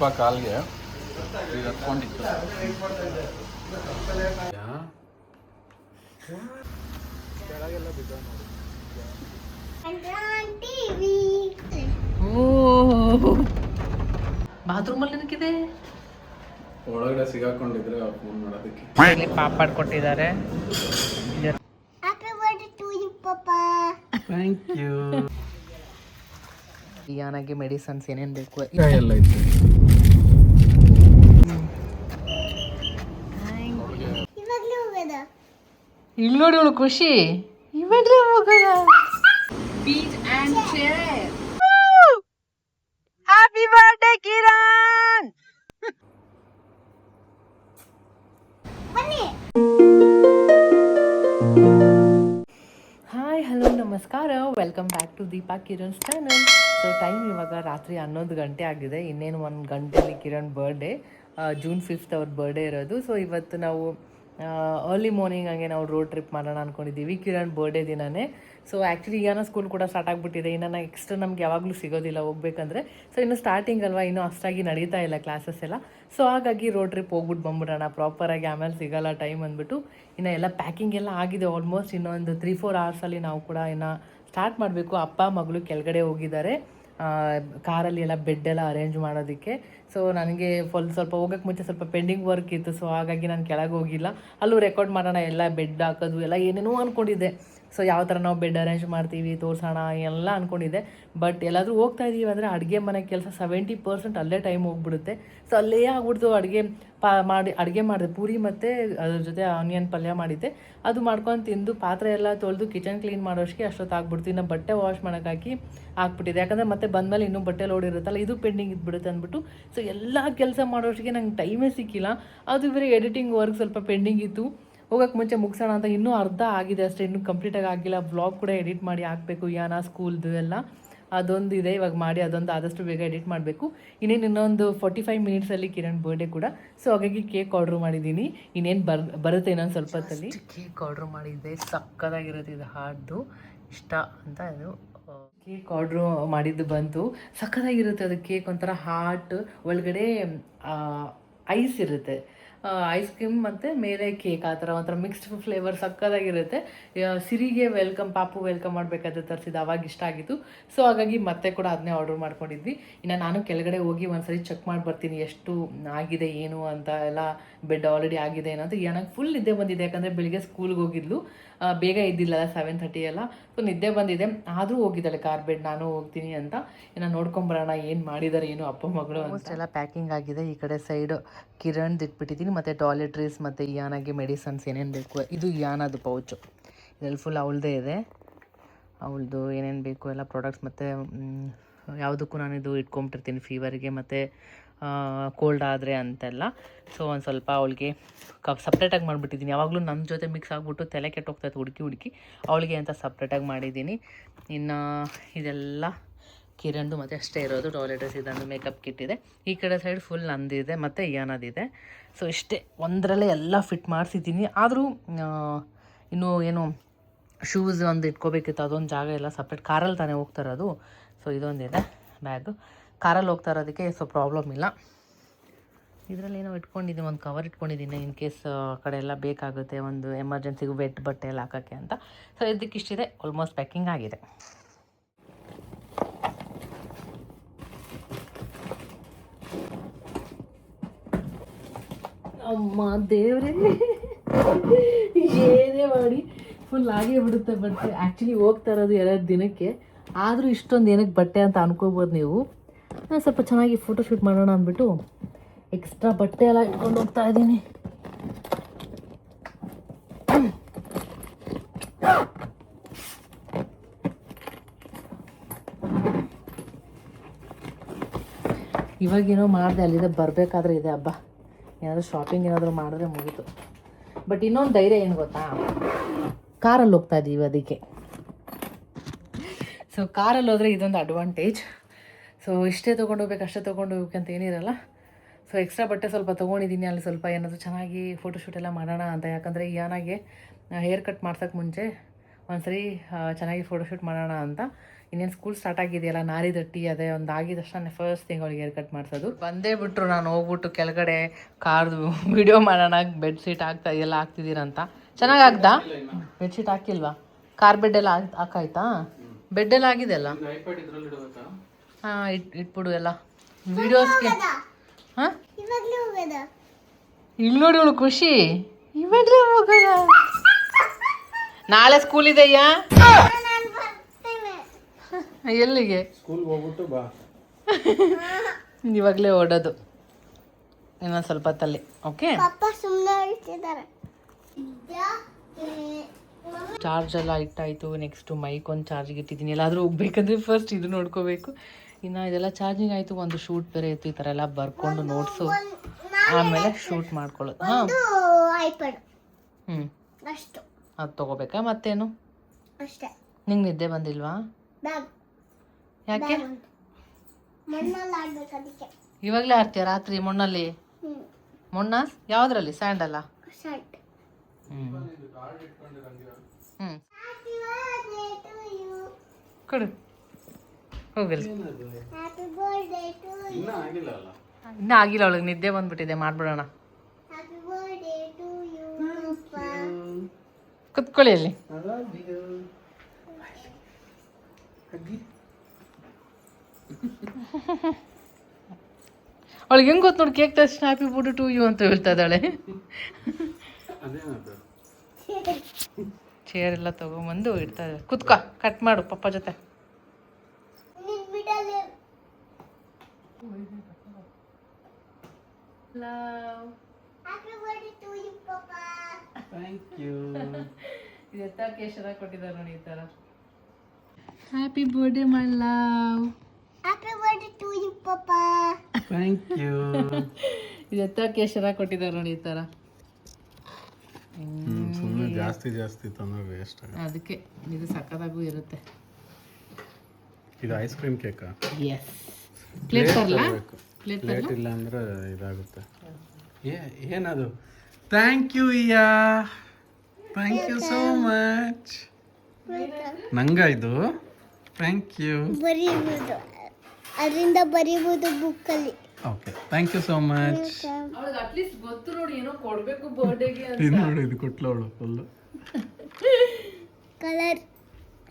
ಸ್ವಲ್ಪ ಕಾಲ್ಗೆ ಈಗ ಹತ್ಕೊಂಡಿತ್ತು. ಬಾತ್ರೂಮಲ್ಲಿ ಏನಕ್ಕಿದೆ? ಒಳಗಡೆ ಸಿಗಾಕೊಂಡಿದ್ರೆ ಅವ್ರು ಫೋನ್ ಮಾಡೋದಕ್ಕೆ. ಇಲ್ಲಿ ಪಾಪಡ್ ಕೊಟ್ಟಿದ್ದಾರೆ. Thank you. ಯಾನಾಗೆ ಮೆಡಿಸನ್ಸ್ ಏನೇನು ಬೇಕು ಎಲ್ಲ ಇತ್ತು. ಇಲ್ಲಿ ನೋಡಿ ಅವಳು ಖುಷಿ. ಇವಾಗಲೇ ಹೋಗೋಣ. Beach and chair. Happy birthday Kiran. Hi hello ನಮಸ್ಕಾರ, welcome back to Deepa Kiran's channel. So time ಇವಾಗ ರಾತ್ರಿ 11 ಗಂಟೆ ಆಗಿದೆ. ಇನ್ನೇನು 1 ಗಂಟೆಯಲ್ಲಿ ಕಿರಣ್ ಬರ್ಡೇ, June 5th ಅವ್ರ ಬರ್ಡೇ ಇರೋದು. ಸೊ ಇವತ್ತು ನಾವು ಅರ್ಲಿ ಮಾರ್ನಿಂಗ್ ಹಂಗೆ ನಾವು ರೋಡ್ ಟ್ರಿಪ್ ಮಾಡೋಣ ಅಂದ್ಕೊಂಡಿದ್ದೀವಿ, ಕಿರಣ್ ಬರ್ಡೇ ದಿನನೇ. ಸೊ ಆ್ಯಕ್ಚುಲಿ ಈಗಾನ ಸ್ಕೂಲ್ ಕೂಡ ಸ್ಟಾರ್ಟ್ ಆಗಿಬಿಟ್ಟಿದೆ. ಇನ್ನು ನೆಕ್ಸ್ಟ್ ನಮ್ಗೆ ಯಾವಾಗಲೂ ಸಿಗೋದಿಲ್ಲ ಹೋಗ್ಬೇಕಂದ್ರೆ. ಸೊ ಇನ್ನು ಸ್ಟಾರ್ಟಿಂಗ್ ಅಲ್ವಾ, ಇನ್ನೂ ಅಷ್ಟಾಗಿ ನಡೀತಾ ಇಲ್ಲ ಕ್ಲಾಸಸ್ ಎಲ್ಲ. ಸೊ ಹಾಗಾಗಿ ರೋಡ್ ಟ್ರಿಪ್ ಹೋಗ್ಬಿಟ್ಟು ಬಂದ್ಬಿಡೋಣ ಪ್ರಾಪರಾಗಿ, ಆಮೇಲೆ ಸಿಗೋಲ್ಲ ಟೈಮ್ ಅಂದ್ಬಿಟ್ಟು. ಇನ್ನು ಎಲ್ಲ ಪ್ಯಾಕಿಂಗ್ ಎಲ್ಲ ಆಗಿದೆ ಆಲ್ಮೋಸ್ಟ್. ಇನ್ನೊಂದು 3-4 ಅವರ್ಸಲ್ಲಿ ನಾವು ಕೂಡ ಇನ್ನು ಸ್ಟಾರ್ಟ್ ಮಾಡಬೇಕು. ಅಪ್ಪ ಮಗಳು ಕೆಳಗಡೆ ಹೋಗಿದ್ದಾರೆ ಕಾರಲ್ಲಿ ಎಲ್ಲ ಬೆಡ್ ಎಲ್ಲ ಅರೇಂಜ್ ಮಾಡೋದಕ್ಕೆ. ಸೊ ನನಗೆ ಸ್ವಲ್ಪ ಹೋಗೋಕ್ಕೆ ಮುಂಚೆ ಸ್ವಲ್ಪ ಪೆಂಡಿಂಗ್ ವರ್ಕ್ ಇತ್ತು. ಸೊ ಹಾಗಾಗಿ ನಾನು ಕೆಳಗೆ ಹೋಗಿಲ್ಲ. ಅಲ್ಲೂ ರೆಕಾರ್ಡ್ ಮಾಡೋಣ, ಎಲ್ಲ ಬೆಡ್ ಹಾಕೋದು ಎಲ್ಲ ಏನೇನೋ ಅಂದ್ಕೊಂಡಿದ್ದೆ. ಸೊ ಯಾವ ಥರ ನಾವು ಬೆಡ್ ಅರೇಂಜ್ ಮಾಡ್ತೀವಿ ತೋರಿಸೋಣ ಎಲ್ಲ ಅಂದ್ಕೊಂಡಿದ್ದೆ. ಬಟ್ ಎಲ್ಲಾದರೂ ಹೋಗ್ತಾ ಇದ್ದೀವಿ ಅಂದರೆ ಅಡುಗೆ ಮನೆ ಕೆಲಸ 70% ಅಲ್ಲೇ ಟೈಮ್ ಹೋಗ್ಬಿಡುತ್ತೆ. ಸೊ ಅಲ್ಲೇ ಆಗ್ಬಿಡ್ತು. ಅಡುಗೆ ಮಾಡಿದೆ ಪೂರಿ ಮತ್ತು ಅದ್ರ ಜೊತೆ ಆನಿಯನ್ ಪಲ್ಯ ಮಾಡಿದ್ದೆ. ಅದು ಮಾಡ್ಕೊಂಡು ತಿಂದು ಪಾತ್ರೆ ಎಲ್ಲ ತೊಳೆದು ಕಿಚನ್ ಕ್ಲೀನ್ ಮಾಡೋಷ್ಟಕ್ಕೆ ಅಷ್ಟೊತ್ತು ಆಗ್ಬಿಡ್ತು. ಇನ್ನು ಬಟ್ಟೆ ವಾಶ್ ಮಾಡೋಕ್ಕಾಗಿ ಆಗ್ಬಿಟ್ಟಿದೆ. ಯಾಕಂದರೆ ಮತ್ತೆ ಬಂದಮೇಲೆ ಇನ್ನೂ ಬಟ್ಟೆ ಲೋಡ್ ಇರುತ್ತಲ್ಲ, ಇದು ಪೆಂಡಿಂಗ್ ಇದ್ಬಿಡುತ್ತೆ ಅಂದ್ಬಿಟ್ಟು. ಸೊ ಎಲ್ಲ ಕೆಲಸ ಮಾಡೋಷ್ಟಕ್ಕೆ ನಂಗೆ ಟೈಮೇ ಸಿಕ್ಕಿಲ್ಲ. ಅದು ಬೇರೆ ಎಡಿಟಿಂಗ್ ವರ್ಕ್ ಸ್ವಲ್ಪ ಪೆಂಡಿಂಗ್ ಇತ್ತು. ಹೋಗೋಕ್ಕೆ ಮುಂಚೆ ಮುಗಿಸೋಣ ಅಂತ ಇನ್ನೂ ಅರ್ಧ ಆಗಿದೆ ಅಷ್ಟೇ, ಇನ್ನೂ ಕಂಪ್ಲೀಟಾಗಿ ಆಗಿಲ್ಲ. ವ್ಲಾಗ್ ಕೂಡ ಎಡಿಟ್ ಮಾಡಿ ಹಾಕಬೇಕು, ಯಾನ ಸ್ಕೂಲ್ದು ಎಲ್ಲ ಅದೊಂದು ಇದೆ ಇವಾಗ ಮಾಡಿ. ಅದೊಂದು ಆದಷ್ಟು ಬೇಗ ಎಡಿಟ್ ಮಾಡಬೇಕು. ಇನ್ನೊಂದು 45 ಮಿನಿಟ್ಸಲ್ಲಿ ಕಿರಣ್ ಬರ್ಡೇ ಕೂಡ. ಸೊ ಹಾಗಾಗಿ ಕೇಕ್ ಆರ್ಡ್ರ್ ಮಾಡಿದ್ದೀನಿ. ಇನ್ನೇನು ಬರುತ್ತೆ ಇನ್ನೊಂದು ಸ್ವಲ್ಪ ಹೊತ್ತಲ್ಲಿ. ಕೇಕ್ ಆರ್ಡ್ರ್ ಮಾಡಿದ್ದೆ, ಸಕ್ಕತ್ತಾಗಿರುತ್ತೆ. ಇದು ಹಾರ್ಡ್ದು ಇಷ್ಟ ಅಂತ ಇದು ಕೇಕ್ ಆರ್ಡ್ರು ಮಾಡಿದ್ದು ಬಂತು. ಸಕ್ಕತ್ತಾಗಿರುತ್ತೆ ಅದು ಕೇಕ್, ಒಂಥರ ಹಾರ್ಟ್ ಒಳಗಡೆ ಐಸ್ ಇರುತ್ತೆ, ಐಸ್ ಕ್ರೀಮ್ ಮತ್ತು ಮೇಲೆ ಕೇಕ್, ಆ ಥರ ಒಂಥರ ಮಿಕ್ಸ್ಡ್ ಫ್ಲೇವರ್ ಸಕ್ಕತ್ತಾಗಿರುತ್ತೆ. ಸಿರಿಗೆ ಪಾಪು ವೆಲ್ಕಮ್ ಮಾಡಬೇಕಾದ್ರೆ ತರಿಸಿದ್ದು, ಅವಾಗ ಇಷ್ಟ ಆಗಿತ್ತು. ಸೊ ಹಾಗಾಗಿ ಮತ್ತೆ ಕೂಡ ಅದನ್ನೇ ಆರ್ಡರ್ ಮಾಡ್ಕೊಂಡಿದ್ವಿ. ಇನ್ನು ನಾನು ಕೆಳಗಡೆ ಹೋಗಿ ಒಂದ್ಸರಿ ಚೆಕ್ ಮಾಡಿ ಬರ್ತೀನಿ ಎಷ್ಟು ಆಗಿದೆ ಏನು ಅಂತ. ಎಲ್ಲ ಬೆಡ್ ಆಲ್ರೆಡಿ ಆಗಿದೆ ಏನೋ ಅಂತ. ನನಗೆ ಫುಲ್ ನಿದ್ದೆ ಬಂದಿದೆ, ಯಾಕಂದರೆ ಬೆಳಿಗ್ಗೆ ಸ್ಕೂಲ್ಗೆ ಹೋಗಿದ್ಲು, ಬೇಗ ಇದ್ದಿಲ್ಲ 7:30 ಎಲ್ಲ. ಸೊ ನಿದ್ದೆ ಬಂದಿದೆ, ಆದರೂ ಹೋಗಿದ್ದಾಳೆ ಕಾರ್ ಬೆಡ್, ನಾನು ಹೋಗ್ತೀನಿ ಅಂತ. ಇನ್ನು ನೋಡ್ಕೊಂಬರೋಣ ಏನು ಮಾಡಿದ್ದಾರೆ ಏನು ಅಪ್ಪ ಮಗಳು ಅಂತ. ಎಲ್ಲ ಪ್ಯಾಕಿಂಗ್ ಆಗಿದೆ. ಈ ಕಡೆ ಸೈಡು ಕಿರಣ್ ಇಟ್ಬಿಟ್ಟಿದ್ದೀನಿ, ಮತ್ತು ಟಾಯ್ಲೆಟ್ರೀಸ್ ಮತ್ತು ಯಾನಾಗೆ ಮೆಡಿಸನ್ಸ್ ಏನೇನು ಬೇಕು. ಇದು ಯಾನದು ಪೌಚು, ಇದರಲ್ಲಿ ಫುಲ್ ಅವಳದೇ ಇದೆ. ಅವಳದು ಏನೇನು ಬೇಕು ಎಲ್ಲ ಪ್ರಾಡಕ್ಟ್ಸ್, ಮತ್ತು ಯಾವುದಕ್ಕೂ ನಾನು ಇದು ಇಟ್ಕೊಂಬಿಟ್ಟಿರ್ತೀನಿ ಫೀವರ್ಗೆ ಮತ್ತು ಕೋಲ್ಡ್ ಆದರೆ ಅಂತೆಲ್ಲ. ಸೊ ಒಂದು ಸ್ವಲ್ಪ ಅವಳಿಗೆ ಸಪ್ರೇಟಾಗಿ ಮಾಡಿಬಿಟ್ಟಿದ್ದೀನಿ. ಯಾವಾಗಲೂ ನನ್ನ ಜೊತೆ ಮಿಕ್ಸ್ ಆಗಿಬಿಟ್ಟು ತಲೆ ಕೆಟ್ಟೋಗ್ತಾಯಿತ್ತು ಹುಡುಕಿ ಅವಳಿಗೆ ಅಂತ ಸಪ್ರೇಟಾಗಿ ಮಾಡಿದ್ದೀನಿ. ಇನ್ನು ಇದೆಲ್ಲ ಕಿರಣದು ಮತ್ತು ಅಷ್ಟೇ ಇರೋದು. ಟಾಯ್ಲೆಟರ್ಸ್ ಇದೊಂದು ಮೇಕಪ್ ಕಿಟ್ ಇದೆ. ಈ ಕಡೆ ಸೈಡ್ ಫುಲ್ ನಂದಿದೆ ಮತ್ತು ಯಾನದಿದೆ. ಸೊ ಇಷ್ಟೇ, ಒಂದರಲ್ಲೇ ಎಲ್ಲ ಫಿಟ್ ಮಾಡಿಸಿದ್ದೀನಿ. ಆದರೂ ಇನ್ನೂ ಏನು ಶೂಸ್ ಒಂದು ಇಟ್ಕೋಬೇಕಿತ್ತು, ಅದೊಂದು ಜಾಗ ಎಲ್ಲ ಸಪ್ರೇಟ್. ಕಾರಲ್ಲಿ ತಾನೇ ಹೋಗ್ತಾ ಇರೋದು. ಸೊ ಇದೊಂದಿದೆ ಬ್ಯಾಗು, ಕಾರಲ್ಲಿ ಹೋಗ್ತಾ ಇರೋದಕ್ಕೆ ಸೊ ಪ್ರಾಬ್ಲಮ್ ಇಲ್ಲ. ಇದರಲ್ಲಿ ಏನೋ ಇಟ್ಕೊಂಡಿದ್ದೀನಿ, ಒಂದು ಕವರ್ ಇಟ್ಕೊಂಡಿದ್ದೀನಿ ಇನ್ ಕೇಸ್ ಆ ಕಡೆ ಎಲ್ಲ ಬೇಕಾಗುತ್ತೆ, ಒಂದು ಎಮರ್ಜೆನ್ಸಿಗೆ ವೆಟ್ ಬಟ್ಟೆ ಎಲ್ಲ ಹಾಕೋಕ್ಕೆ ಅಂತ. ಸೊ ಇದಕ್ಕೆ ಇಷ್ಟಿದೆ, ಆಲ್ಮೋಸ್ಟ್ ಪ್ಯಾಕಿಂಗ್ ಆಗಿದೆ. ಅಮ್ಮ ದೇವ್ರೆ, ಏನೇ ಮಾಡಿ ಫುಲ್ ಆಗೇ ಬಿಡುತ್ತೆ ಬಟ್ಟೆ. ಆ್ಯಕ್ಚುಲಿ ಹೋಗ್ತಾ ಇರೋದು 2 ದಿನಕ್ಕೆ, ಆದರೂ ಇಷ್ಟೊಂದು ಏನಕ್ಕೆ ಬಟ್ಟೆ ಅಂತ ಅನ್ಕೋಬೋದು ನೀವು. ನಾನು ಸ್ವಲ್ಪ ಚೆನ್ನಾಗಿ ಫೋಟೋಶೂಟ್ ಮಾಡೋಣ ಅಂದ್ಬಿಟ್ಟು ಎಕ್ಸ್ಟ್ರಾ ಬಟ್ಟೆ ಎಲ್ಲ ಇಟ್ಕೊಂಡು ಹೋಗ್ತಾ ಇದ್ದೀನಿ. ಇವಾಗೇನೋ ಮಾಡಿದೆ, ಅಲ್ಲಿದೆ ಬರಬೇಕಾದ್ರೆ ಇದೆ ಹಬ್ಬ, ಏನಾದರೂ ಶಾಪಿಂಗ್ ಏನಾದರೂ ಮಾಡಿದ್ರೆ ಮುಗೀತು. ಬಟ್ ಇನ್ನೊಂದು ಧೈರ್ಯ ಏನು ಗೊತ್ತಾ, ಕಾರಲ್ಲಿ ಹೋಗ್ತಾ ಇದ್ದೀವಿ ಅದಕ್ಕೆ. ಸೊ ಕಾರಲ್ಲಿ ಹೋದರೆ ಇದೊಂದು ಅಡ್ವಾಂಟೇಜ್. ಸೊ ಇಷ್ಟೇ ತೊಗೊಂಡೋಗ್ಬೇಕು ಅಷ್ಟೇ ತೊಗೊಂಡೋಗ್ಬೇಕಂತ ಏನಿರಲ್ಲ. ಸೊ ಎಕ್ಸ್ಟ್ರಾ ಬಟ್ಟೆ ಸ್ವಲ್ಪ ತೊಗೊಂಡಿದ್ದೀನಿ, ಅಲ್ಲಿ ಸ್ವಲ್ಪ ಏನಾದರೂ ಚೆನ್ನಾಗಿ ಫೋಟೋಶೂಟ್ ಎಲ್ಲ ಮಾಡೋಣ ಅಂತ. ಯಾಕಂದರೆ ಯಾನಾಗೆ ಹೇರ್ ಕಟ್ ಮಾಡ್ಸೋಕ್ಕೆ ಮುಂಚೆ ಒಂದ್ಸರಿ ಚೆನ್ನಾಗಿ ಫೋಟೋಶೂಟ್ ಮಾಡೋಣ ಅಂತ. ಇನ್ನೇನು ಸ್ಕೂಲ್ ಸ್ಟಾರ್ಟ್ ಆಗಿದೆಯಲ್ಲ, ನಾರಿದಟ್ಟಿ ಅದೇ ಒಂದು ಆಗಿದಷ್ಟು ಫಸ್ಟ್ ಥಿಂಗ್ ಅವಳಿಗೆ ಹೇರ್ ಕಟ್ ಮಾಡಿಸೋದು. ಬಂದೇ ಬಿಟ್ಟರು, ನಾನು ಹೋಗ್ಬಿಟ್ಟು ಕೆಳಗಡೆ ಕಾರ್ದು ವಿಡಿಯೋ ಮಾಡೋಣ, ಬೆಡ್ಶೀಟ್ ಎಲ್ಲ ಹಾಕ್ತಿದ್ದೀರಂತ. ಚೆನ್ನಾಗಿ ಆಗ್ದಾ? ಬೆಡ್ಶೀಟ್ ಹಾಕಿಲ್ವಾ? ಕಾರ್ ಬೆಡ್ ಎಲ್ಲ ಹಾಕಾಯ್ತಾ? ಬೆಡ್ ಎಲ್ಲ ಆಗಿದೆ ಅಲ್ಲ? ಹಾಂ, ಇಟ್ಬಿಡು ಎಲ್ಲ ವಿಡಿಯೋಸ್ಗೆ. ಹಾಂ, ಇಲ್ಲಿ ನೋಡಿ ಅವಳು ಖುಷಿ, ಇವಾಗಲೇ ಹೋಗೋಣ. ನಾಳೆ ಸ್ಕೂಲ್ ಇದೆಯಾ? ಎಲ್ಲಿಗೆ? ಸ್ಕೂಲ್ ಹೋಗ್ಬಿಟ್ಟು ಬಾ. ಇವಾಗಲೇ ಓಡೋದು ಇನ್ನೊಂದು ಸ್ವಲ್ಪ ಹೊತ್ತಲ್ಲಿ. ಓಕೆ, ಚಾರ್ಜ್ ಎಲ್ಲ ಇಟ್ಟಾಯಿತು. ನೆಕ್ಸ್ಟು ಮೈಕ್ ಒಂದು ಚಾರ್ಜಿಗೆ ಇಟ್ಟಿದ್ದೀನಿ. ಎಲ್ಲಾದರೂ ಹೋಗ್ಬೇಕಂದ್ರೆ ಫಸ್ಟ್ ಇದು ನೋಡ್ಕೋಬೇಕು. ಇನ್ನು ಇದೆಲ್ಲ ಚಾರ್ಜಿಂಗ್ ಆಯಿತು. ಒಂದು ಶೂಟ್ ಬೇರೆ ಇತ್ತು, ಈ ಥರ ಎಲ್ಲ ಬರ್ಕೊಂಡು ನೋಟ್ಸು, ಆಮೇಲೆ ಶೂಟ್ ಮಾಡ್ಕೊಳ್ಳೋದು. ಹಾಂ, ಅಷ್ಟು ಅದು ತೊಗೋಬೇಕಾ? ಮತ್ತೇನು? ಅಷ್ಟೇ. ನಿಂಗೆ ನಿದ್ದೆ ಬಂದಿಲ್ವಾ? ಯಾಕೆ? ಇವಾಗಲೇ ಆಡ್ತೀಯ ರಾತ್ರಿ ಮಣ್ಣಲ್ಲಿ? ಮಣ್ಣ ಯಾವುದ್ರಲ್ಲಿ? ಸ್ಯಾಂಡಲ್ಲ? ಹ್ಞೂ ಕೊಡು, ಹೋಗಲಿ. ಇನ್ನೂ ಆಗಿಲ್ಲ, ಅವಳಿಗೆ ನಿದ್ದೆ ಬಂದ್ಬಿಟ್ಟಿದೆ. ಮಾಡ್ಬಿಡೋಣ. ಕುತ್ಕೊಳ್ಳಿ ಅಲ್ಲಿ. ಅವಳಿಗೆ ಹೆಂಗ್ ಗೊತ್ತು ನೋಡಿ, cake touch happy birthday to you ಅಂತ ಹೇಳ್ತಾ ಇದ್ದಾಳೆ. ಚೇರ್ ಎಲ್ಲ ತಗೊಂಬಂದು ಇಡ್ತಾ ಇದ್ದಾಳೆ. ಕುತ್ಕೋ, ಕಟ್ ಮಾಡು ಪಪ್ಪ ಜೊತೆ. ಇದೆತ್ತಕೇಶನ ಕೊಟ್ಟಿದ್ದಾರೆ ನೋಡಿ, ಈ ಥರ. Happy birthday my love. Happy birthday to you ಪಪ್ಪಾ. Thank you. ಇದೆತ್ತಕೇಶನ ಕೊಟ್ಟಿದ್ದಾರೆ ನೋಡಿ, ಈ ಥರ. ಸುಮ್ಮನೆ ಜಾಸ್ತಿ ಜಾಸ್ತಿ ತಂದ್ರೆ ವೇಸ್ಟ್ ಆಗುತ್ತೆ. ಅದಕ್ಕೆ ಇದು ಸಕ್ಕತ್ತಾಗೂ ಇರುತ್ತೆ. ಇದು ಐಸ್ ಕ್ರೀಮ್ ಕೇಕಾ? ಎಸ್. ಪ್ಲೇಟ್ ತರಲ್ಲ? ಪ್ಲೇಟ್ ಇಲ್ಲ ಅಂದ್ರೆ ಇದಾಗುತ್ತೆ. ಏನದು? ಥ್ಯಾಂಕ್ ಯು ಇಯಾ, ಥ್ಯಾಂಕ್ ಯು ಸೋ ಮಚ್. ನಂಗ ಇದು ಥ್ಯಾಂಕ್ ಯು. ಬರೀಬಹುದು, ಅದರಿಂದ ಬರೀಬಹುದು ಬುಕ್ಕಲ್ಲಿ. Okay, thank you so much. ಅವಳಿಗೆ ಅಟ್ಲೀಸ್ಟ್ ಗೊತ್ತು ನೋಡಿ, ಏನೋ ಕೊಡಬೇಕು ಬರ್ಡೇಗೆ ಅಂತ. ಇದು ನೋಡಿ, ಇದು ಕೊಟ್ಲು ಅವಳು ಫುಲ್ಲು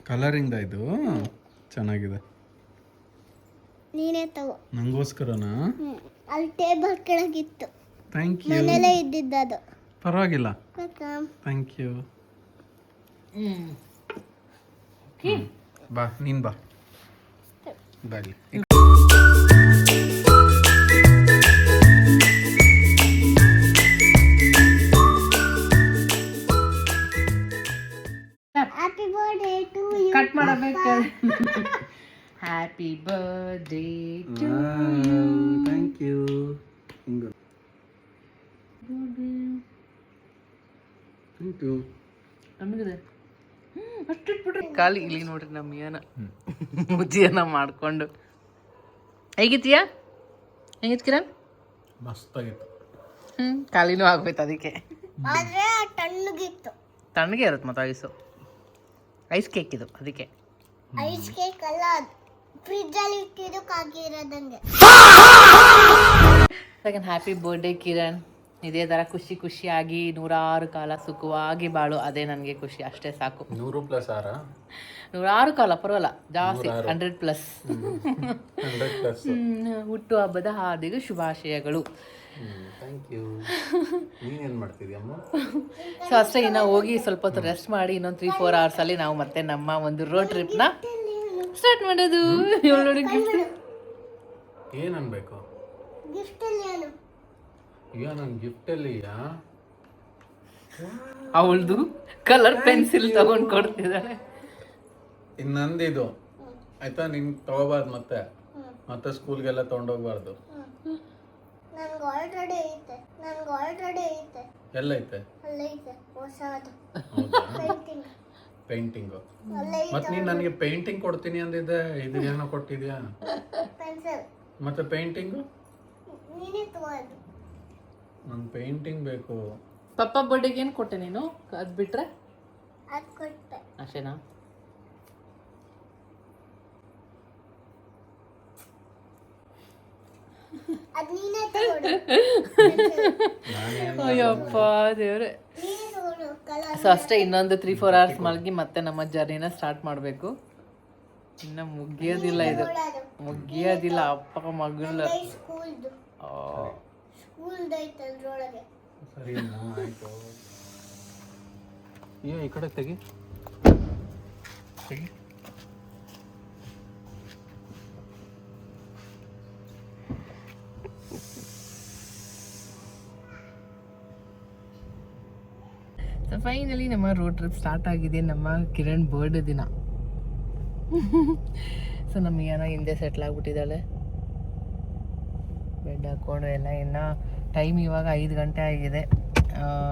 ಕಲರಿಂದ. ಇದು ಚೆನ್ನಾಗಿದೆ. ನೀನೇ ತಗೋ. ನಂಗೋಸ್ಕರನಾ? ಅಲ್ಲಿ ಟೇಬಲ್ ಕೆಳಗಿತ್ತು. Thank you. ಮನೇಲೇ ಇದ್ದಿದ್ದದು. ಪರವಾಗಿಲ್ಲ, ಥ್ಯಾಂಕ್ ಯು. ಬಾ, ನೀನು ಬಾ ಬಾಲಿ. Happy birthday to you. Cut ಮಾಡಬೇಕು. Happy birthday to you. Thank you. Thank you. ನಮಗಿದೆ ಅಷ್ಟಿಟ್ಬಿಟ್ರೆ ಖಾಲಿ. ಇಲ್ಲಿ ನೋಡ್ರಿ ನಮ್ಮ ಏನ ಮುಜ್ಜಿಯನ್ನ ಮಾಡ್ಕೊಂಡು. ಹೇಗಿತ್ತೀಯಾ? ಹೆಂಗಿತ್ತು ಕಿರಣ್? ಮಸ್ತಾಗಿತ್ತು. ಖಾಲಿನೂ ಆಗೋಯ್ತು. ಅದಕ್ಕೆ ಆದ್ರೆ ತಣ್ಣಗಿತ್ತು. ತಣ್ಣಗೆ ಇರುತ್ತೆ ಮತ್ತೆ ಐಸು. ಐಸ್ ಕೇಕ್ ಇದು, ಅದಕ್ಕೆ. ಐಸ್ ಕೇಕ್ ಅಲ್ಲ, ಫ್ರಿಜ್ ಅಲ್ಲಿ ಇಟ್ಟಿರೋದಂಗೆ. Second happy birthday Kiran. ಇದೇ ಥರ ಖುಷಿ ಖುಷಿಯಾಗಿ 100 ಕಾಲ ಸುಖವಾಗಿ ಬಾಳು. ಅದೇ ನನಗೆ ಖುಷಿ, ಅಷ್ಟೇ ಸಾಕು. 100+6 100 ಕಾಲ ಪರವಾಗಿಲ್ಲ, ಜಾಸ್ತಿ. 100+. ಹುಟ್ಟು ಹಬ್ಬದ ಹಾರ್ದಿಕ ಶುಭಾಶಯಗಳು. Thank you. ನೀನೇನು ಮಾಡ್ತಿದ್ಯಮ್ಮ? ಸೊ ಅಷ್ಟೇ. ಇನ್ನು ಹೋಗಿ ಸ್ವಲ್ಪ ಹೊತ್ತು ರೆಸ್ಟ್ ಮಾಡಿ ಇನ್ನೊಂದು 3-4 ಅವರ್ಸಲ್ಲಿ ನಾವು ಮತ್ತೆ ನಮ್ಮ ಒಂದು ರೋಡ್ ಟ್ರಿಪ್ನ ಸ್ಟಾರ್ಟ್ ಮಾಡೋದು. ನೋಡಿ ಗಿಫ್ಟ್ ಏನು ಅನ್ಬೇಕು? ಗಿಫ್ಟ್ ಅಲ್ಲಿ ಏನು? ಈಗ ನನ್ನ ಗಿಫ್ಟಲ್ಲಿ ಅವಳದು ಕಲರ್ ಪೆನ್ಸಿಲ್ ತಗೊಂಡು ಕೊಡ್ತಿದ್ದಾಳೆ. ಇನ್ನೊಂದಿದು ಆಯ್ತಾ, ನಿನ್ ತಗೋಬಾರ್ದು ಮತ್ತೆ ಮತ್ತೆ ಸ್ಕೂಲ್ಗೆಲ್ಲ ತೊಗೊಂಡೋಗ್ಬಾರ್ದು. ನನ್ಗೆ ಆಲ್ರೆಡಿ ಐತೆ. ಎಲ್ಲ ಐತೆ? ಅಲ್ಲೈತೆ ಹೊಸದು ಪೇಂಟಿಂಗು. ಮತ್ತೆ ನೀನು ನನಗೆ ಪೇಂಟಿಂಗ್ ಕೊಡ್ತೀನಿ ಅಂದಿದ್ದೆ, ಇದು ಏನೋ ಕೊಟ್ಟಿದ್ಯಾ? ಪೆನ್ಸಿಲ್. ಮತ್ತೆ ಪೇಂಟಿಂಗು? ನೀನೇ ತಗೋದು. ನಂಗೆ ಪೇಂಟಿಂಗ್ ಬೇಕು. ಪಪ್ಪ ಬರ್ಡೇಗೆ ಏನು ಕೊಟ್ಟೆ ನೀನು? ಅದು ಬಿಟ್ರೆ ಅದು ಕೊಟ್ಟೆ ಅಷ್ಟೇನಾ? ಅದ್ ನೀನೇ ತಗೊಡು ಅಯ್ಯಪ್ಪ ದೇವ್ರೆ. ನೀನೇ ತಗೊಡು ಕಲರ್ ಸೊ ಅಷ್ಟೇ, ಇನ್ನೊಂದು 3-4 ಅವರ್ಸ್ ಮಲಗಿ ಮತ್ತೆ ನಮ್ಮ ಜರ್ನಿನ ಸ್ಟಾರ್ಟ್ ಮಾಡಬೇಕು. ಇನ್ನು ಮುಗಿಯೋದಿಲ್ಲ ಇದು, ಮುಗಿಯೋದಿಲ್ಲ. ಅಪ್ಪ ಮಗಳು ಸ್ಕೂಲ್ದು ಐತೆ ಅದ್ರೊಳಗೆ. ಸರಿ ಆಯ್ತು. ಈ ಕಡೆ ತೆಗಿ ತೆಗಿ. ಸೊ ಫೈನಲಿ ನಮ್ಮ ರೋಡ್ ಟ್ರಿಪ್ ಸ್ಟಾರ್ಟ್ ಆಗಿದೆ, ನಮ್ಮ ಕಿರಣ್ ಬರ್ಡೇ ದಿನ. ಸೊ ನಮಗೆ ಏನೋ ಹಿಂದೆ ಸೆಟ್ಲ್ ಆಗಿಬಿಟ್ಟಿದ್ದಾಳೆ, ಬೆಡ್ ಹಾಕ್ಕೊಂಡು ಎಲ್ಲ. ಇನ್ನು ಟೈಮ್ ಇವಾಗ 5 ಗಂಟೆ ಆಗಿದೆ.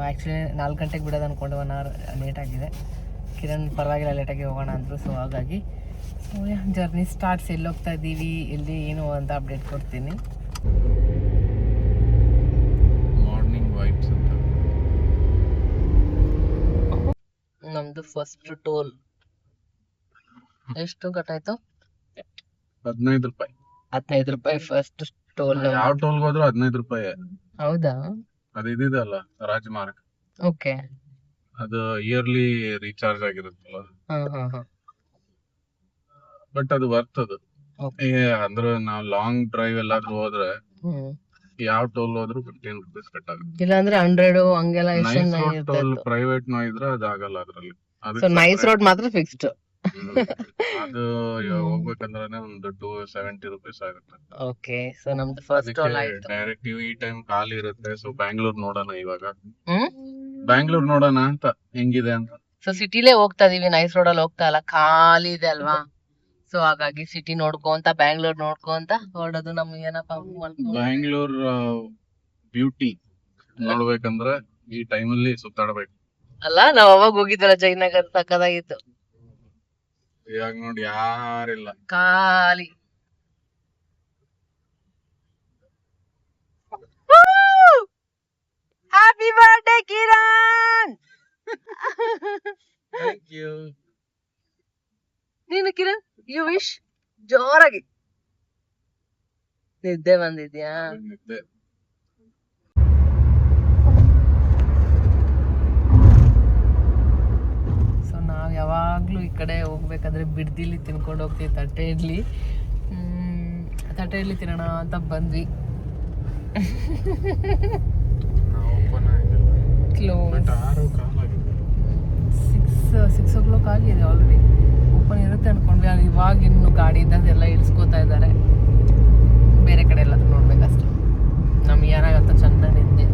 ಆ್ಯಕ್ಚುಲಿ 4 ಗಂಟೆಗೆ ಬಿಡೋದು ಅಂದ್ಕೊಂಡು 1 ಅವರ್ ಲೇಟ್ ಆಗಿದೆ. ಕಿರಣ್ ಪರವಾಗಿಲ್ಲ, ಲೇಟಾಗಿ ಹೋಗೋಣ ಅಂದರು. ಸೊ ಹಾಗಾಗಿ ಜರ್ನಿ ಸ್ಟಾರ್ಟ್ಸ್. ಎಲ್ಲಿ ಹೋಗ್ತಾ ಇದ್ದೀವಿ, ಎಲ್ಲಿ ಏನು ಅಂತ ಅಪ್ಡೇಟ್ ಕೊಡ್ತೀನಿ. ಮಾರ್ನಿಂಗ್ ವೈಬ್ಸ್ ಅಂತ ನಮ್ದು ಫಸ್ಟ್ ಟೋಲ್ ಎಷ್ಟು ಕಟ್ಟಾಯ್ತು? 15 ರೂಪಾಯಿ. 15 ರೂಪಾಯಿ ಫಸ್ಟ್ ಟೋಲ್. ಯಾವ ಟೋಲ್ಗೆ ಹೋದ್ರು 15 ರೂಪಾಯಿ. ಹೌದಾ? ಅದು ಇದಿದಲ್ಲ ರಾಜಮಾರ್ಗ, ಓಕೆ. ಅದು ಇಯರ್ಲಿ ರೀಚಾರ್ಜ್ ಆಗಿರುತ್ತಲ್ಲ, ಬಟ್ ಅದು ವರ್ತ್ ಅದು. ಅಂದ್ರೆ ನಾವು ಲಾಂಗ್ ಡ್ರೈವ್ ಎಲ್ಲಾದ್ರೂ ಹೋದ್ರೆ ಯಾವ ಟೋಲ್ ಹೋದ್ರು 15 ರೂಪೀಸ್ ಕಟ್ಟಾಗುತ್ತೆ. ಇಲ್ಲಾಂದ್ರೆ 100 ಹಂಗೆಲ್ಲ. ನೈಸ್ ರೋಡ್ ಟೋಲ್ ಪ್ರೈವೇಟ್ ನೋ ಇದ್ರೆ ಅದಾಗಲ್ಲ ಅದ್ರಲ್ಲಿ. ಸೊ ನೈಸ್ ರೋಡ್ ಮಾತ್ರ ಫಿಕ್ಸ್ಡ್. ಅದು ಹೋಗ್ಬೇಕಂದ್ರೆ ಒಂದು 270 ರೂಪೀಸ್ ಆಗುತ್ತೆ. ಓಕೆ. ಸೊ ನಮ್ದು ಫಸ್ಟ್ ಟೋಲ್ ಆಯ್ತು. ಡೈರೆಕ್ಟ್ ಈ ಟೈಮ್ ಖಾಲಿ ಇರುತ್ತೆ. ಸೊ ಬ್ಯಾಂಗ್ಳೂರ್ ನೋಡೋಣ ಇವಾಗ, ಬ್ಯಾಂಗ್ಳೂರ್ ನೋಡೋಣ ಅಂತ ಹೆಂಗಿದೆ ಅಂತ. ಸೊ ಸಿಟಿಲೇ ಹೋಗ್ತಾ ಇದೀವಿ, ನೈಸ್ ರೋಡ್ ಅಲ್ಲಿ ಹೋಗ್ತಾ ಇಲ್ಲ, ಖಾಲಿ ಇದೆ ಅಲ್ವಾ. ಸೊ ಹಾಗಾಗಿ ಸಿಟಿ ನೋಡ್ಕೊಂತ ಬ್ಯಾಂಗ್ಳೂರ್ ನೋಡ್ಕೊಂತ ಹೊರಡೋದು. ನಮ್ಗೆ ಏನಪ್ಪಾ ಬ್ಯಾಂಗ್ಳೂರ್ ಬ್ಯೂಟಿ ನೋಡ್ಬೇಕಂದ್ರೆ ಈ ಟೈಮಲ್ಲಿ ಸುತ್ತಾಡ್ಬೇಕು ಅಲ್ಲ. ನಾವ್ ಅವಾಗ ಹೋಗಿದ್ದಲ್ಲ ಜಯನಗರ್, ಸಕ್ಕದಾಗಿತ್ತು. ಇವಾಗ ನೋಡಿ ಯಾರಿಲ್ಲ, ಖಾಲಿ. Happy birthday Kiran. Thank you. ನೀನು ಕಿರಣ್, ಯು ವಿಶ್ ಜೋರಾಗಿ. ನಿದ್ದೆ ಬಂದಿದ್ಯಾ? ಸೊ ನಾವ್ ಯಾವಾಗ್ಲೂ ಈ ಕಡೆ ಹೋಗ್ಬೇಕಾದ್ರೆ ಬಿಡ್ದಿಲಿ ತಿನ್ಕೊಂಡು ಹೋಗ್ತೀವಿ, ತಟ್ಟೆ ಇಡ್ಲಿ ತಿನ್ನೋಣ ಅಂತ ಬಂದ್ವಿ. ಕ್ಲೋಸ್. 6 o'clock ಆಗಿದೆ ಆಲ್ರೆಡಿ. ಓಪನ್ ಇರುತ್ತೆ ಅನ್ಕೊಂಡ್ವಿ, ಅದು ಇವಾಗ ಇನ್ನು ಗಾಡಿಯಿಂದ ಎಲ್ಲ ಇಳಿಸ್ಕೋತಾ ಇದ್ದಾರೆ. ಬೇರೆ ಕಡೆ ಎಲ್ಲ ನೋಡ್ಬೇಕಷ್ಟೆ. ನಮ್ಗೆ ಏನಾಗತ್ತ ಚೆನ್ನಾಗಿ ನಿದ್ದೆ.